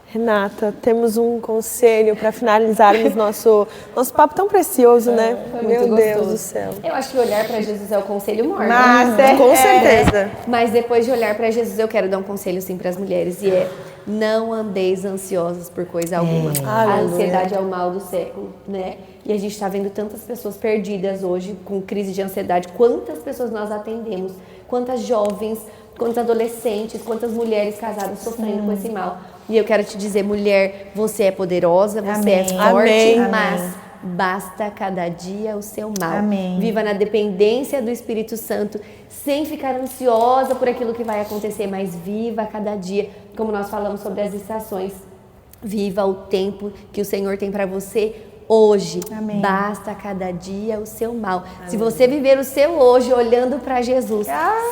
Renata, temos um conselho para finalizarmos nosso papo tão precioso, né? Meu Deus do céu. Eu acho que olhar para Jesus é o conselho maior. Com certeza. Mas depois de olhar para Jesus, eu quero dar um conselho sim para as mulheres, e é: não andeis ansiosas por coisa alguma. A ansiedade é o mal do século, né? E a gente está vendo tantas pessoas perdidas hoje com crise de ansiedade. Quantas pessoas nós atendemos? Quantas jovens, quantos adolescentes, quantas mulheres casadas sofrendo com esse mal? E eu quero te dizer, mulher, você é poderosa, você é forte, mas basta cada dia o seu mal. Amém. Viva na dependência do Espírito Santo, sem ficar ansiosa por aquilo que vai acontecer, mas viva cada dia, como nós falamos sobre as estações. Viva o tempo que o Senhor tem para você hoje. Amém. Basta cada dia o seu mal. Amém. Se você viver o seu hoje olhando para Jesus,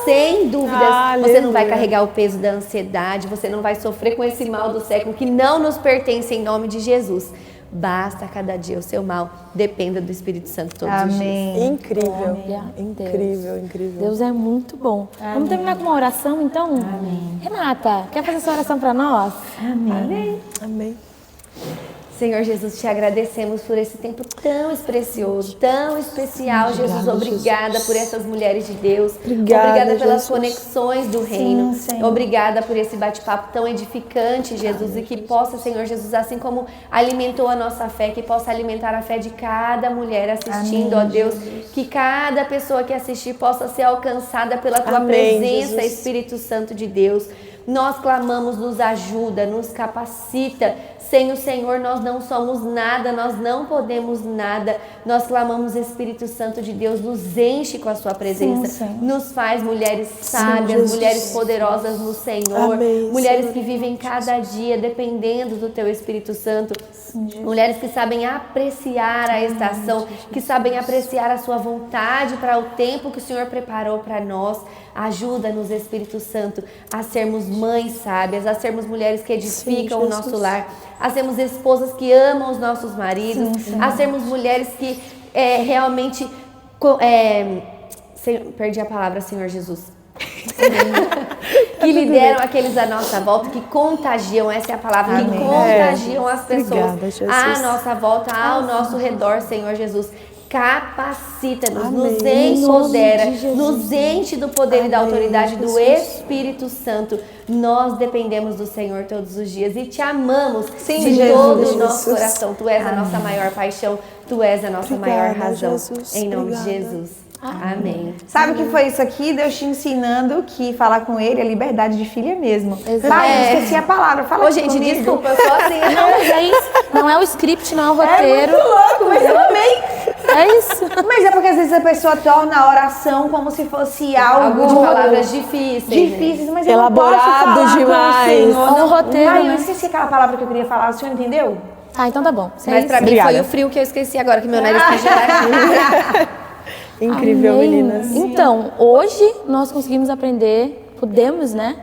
sem dúvidas, você não vai carregar o peso da ansiedade, você não vai sofrer com esse mal do século que não nos pertence, em nome de Jesus. Basta cada dia o seu mal. Dependa do Espírito Santo todos os dias. Incrível. Incrível. Deus é muito bom. Vamos terminar com uma oração, então? Amém. Renata, quer fazer essa oração para nós? Amém. Senhor Jesus, te agradecemos por esse tempo tão precioso, tão especial, Jesus. Obrigada por essas mulheres de Deus. Obrigada pelas conexões do reino. Obrigada por esse bate-papo tão edificante, Jesus. E que possa, Senhor Jesus, assim como alimentou a nossa fé, que possa alimentar a fé de cada mulher assistindo, ó Deus. Que cada pessoa que assistir possa ser alcançada pela Tua presença, Espírito Santo de Deus. Nós clamamos, nos ajuda, nos capacita, Sem o Senhor nós não somos nada, nós não podemos nada. Nós clamamos, Espírito Santo de Deus, nos enche com a sua presença, nos faz mulheres sábias, mulheres poderosas no Senhor, Amém, mulheres Senhor. que vivem cada dia dependendo do teu Espírito Santo, mulheres que sabem apreciar a estação, que sabem apreciar a sua vontade para o tempo que o Senhor preparou para nós. Ajuda-nos, Espírito Santo, a sermos mães sábias, a sermos mulheres que edificam o nosso lar, a sermos esposas que amam os nossos maridos, a sermos mulheres que realmente... perdi a palavra, Senhor Jesus. Que lideram aqueles à nossa volta, que contagiam, essa é a palavra, que contagiam as pessoas à nossa volta, ao nosso redor, Senhor Jesus. Capacita-nos, nos empodera, nos enche do poder e da autoridade do Espírito Santo. Nós dependemos do Senhor todos os dias e te amamos de todo o nosso coração. Tu és a nossa maior paixão, tu és a nossa maior razão. Em nome de Jesus. Amém. Sabe o que foi isso aqui? Deus te ensinando que falar com ele é liberdade de filha mesmo. Exato. Eu esqueci a palavra. Fala Gente, comigo. desculpa, eu sou assim. Não, mas é isso. Não é o script, não é o roteiro. É muito louco, mas eu amei. É isso. Mas é porque às vezes a pessoa torna a oração como se fosse algo De palavras difíceis. mas Elaborado eu não posso falar demais. com o Senhor. Ou o roteiro, Ai, eu né? esqueci aquela palavra que eu queria falar. O senhor entendeu? Ah, então tá bom. Mas pra mim Obrigada. foi o frio que eu esqueci agora, que meu nariz tá gelado. Incrível, Amém. meninas. Então, hoje nós conseguimos aprender, pudemos, né?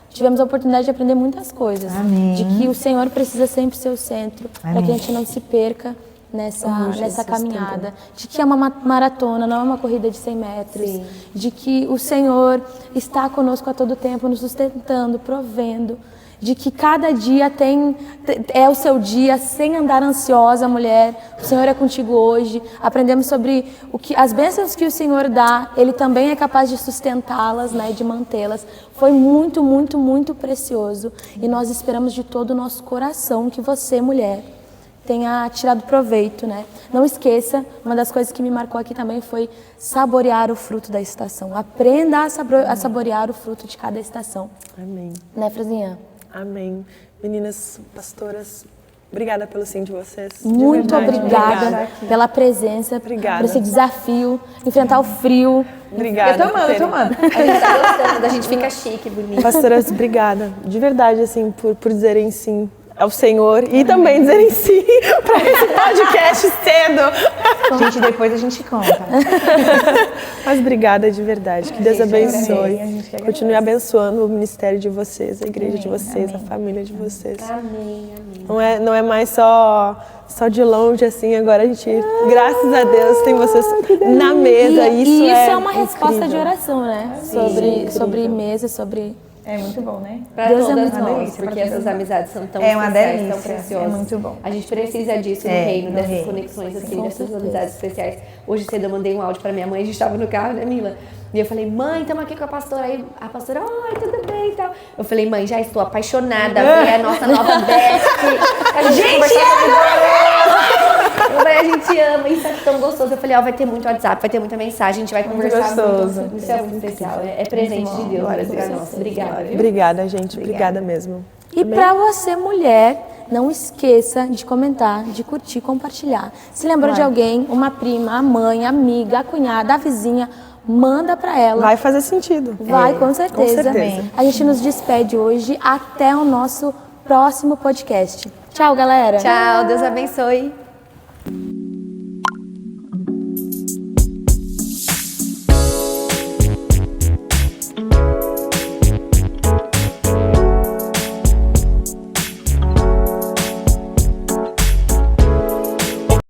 Tivemos a oportunidade de aprender muitas coisas. Amém. De que o Senhor precisa sempre ser o centro, para que a gente não se perca nessa caminhada. De que é uma maratona, não é uma corrida de 100 metros. Sim. De que o Senhor está conosco a todo tempo, nos sustentando, provendo. De que cada dia é o seu dia, sem andar ansiosa, mulher. O Senhor é contigo hoje. Aprendemos sobre as bênçãos que o Senhor dá. Ele também é capaz de sustentá-las, né, de mantê-las. Foi muito, muito, muito precioso. E nós esperamos de todo o nosso coração que você, mulher, tenha tirado proveito, né? Não esqueça, uma das coisas que me marcou aqui também foi saborear o fruto da estação. Aprenda a saborear o fruto de cada estação. Amém. Né, Frazinha? Amém. Meninas, pastoras, obrigada pelo sim de vocês. De Muito verdade, obrigada pela presença, Obrigada. por esse desafio, enfrentar o frio. Obrigada. Eu tô amando. A gente tá gostando, a gente fica chique, bonito. Pastoras, obrigada. De verdade, assim, por dizerem sim ao Senhor e também dizerem sim para esse podcast cedo. Gente, depois a gente conta. Mas obrigada de verdade. Que Deus abençoe. Continue abençoando o ministério de vocês, a igreja de vocês, a família de vocês. Amém, amém. Não é mais só de longe, assim. Agora a gente, graças a Deus, tem vocês na mesa. E isso é uma resposta incrível. de oração, né? Sobre mesa, sobre... É muito bom, né? Pra Deus é todas muito nós, delícia, porque pra essas todas amizades são tão É uma especiais, tão delícia, preciosas. é muito bom. A gente precisa disso no É, reino, no dessas reino. conexões assim, Com dessas certeza. amizades especiais. Hoje cedo eu mandei um áudio pra minha mãe, a gente tava no carro, né, Mila? E eu falei, mãe, estamos aqui com a pastora. Aí a pastora, oi, tudo bem e tal. Eu falei, mãe, já estou apaixonada, é a nossa nova best. A gente ama! Eu falei, a gente ama, isso é tão gostoso. Eu falei, ó, vai ter muito WhatsApp, vai ter muita mensagem, a gente vai conversar gostoso. muito. Isso é muito especial, é presente de Deus pra nós. Obrigada, viu? Obrigada, gente. Obrigada mesmo. E pra você, mulher, não esqueça de comentar, de curtir, compartilhar. Se lembrou de alguém, uma prima, a mãe, a amiga, a cunhada, a vizinha, manda pra ela. Vai fazer sentido. Vai, com certeza. certeza. A gente nos despede hoje. Até o nosso próximo podcast. Tchau, galera. Tchau, Deus abençoe.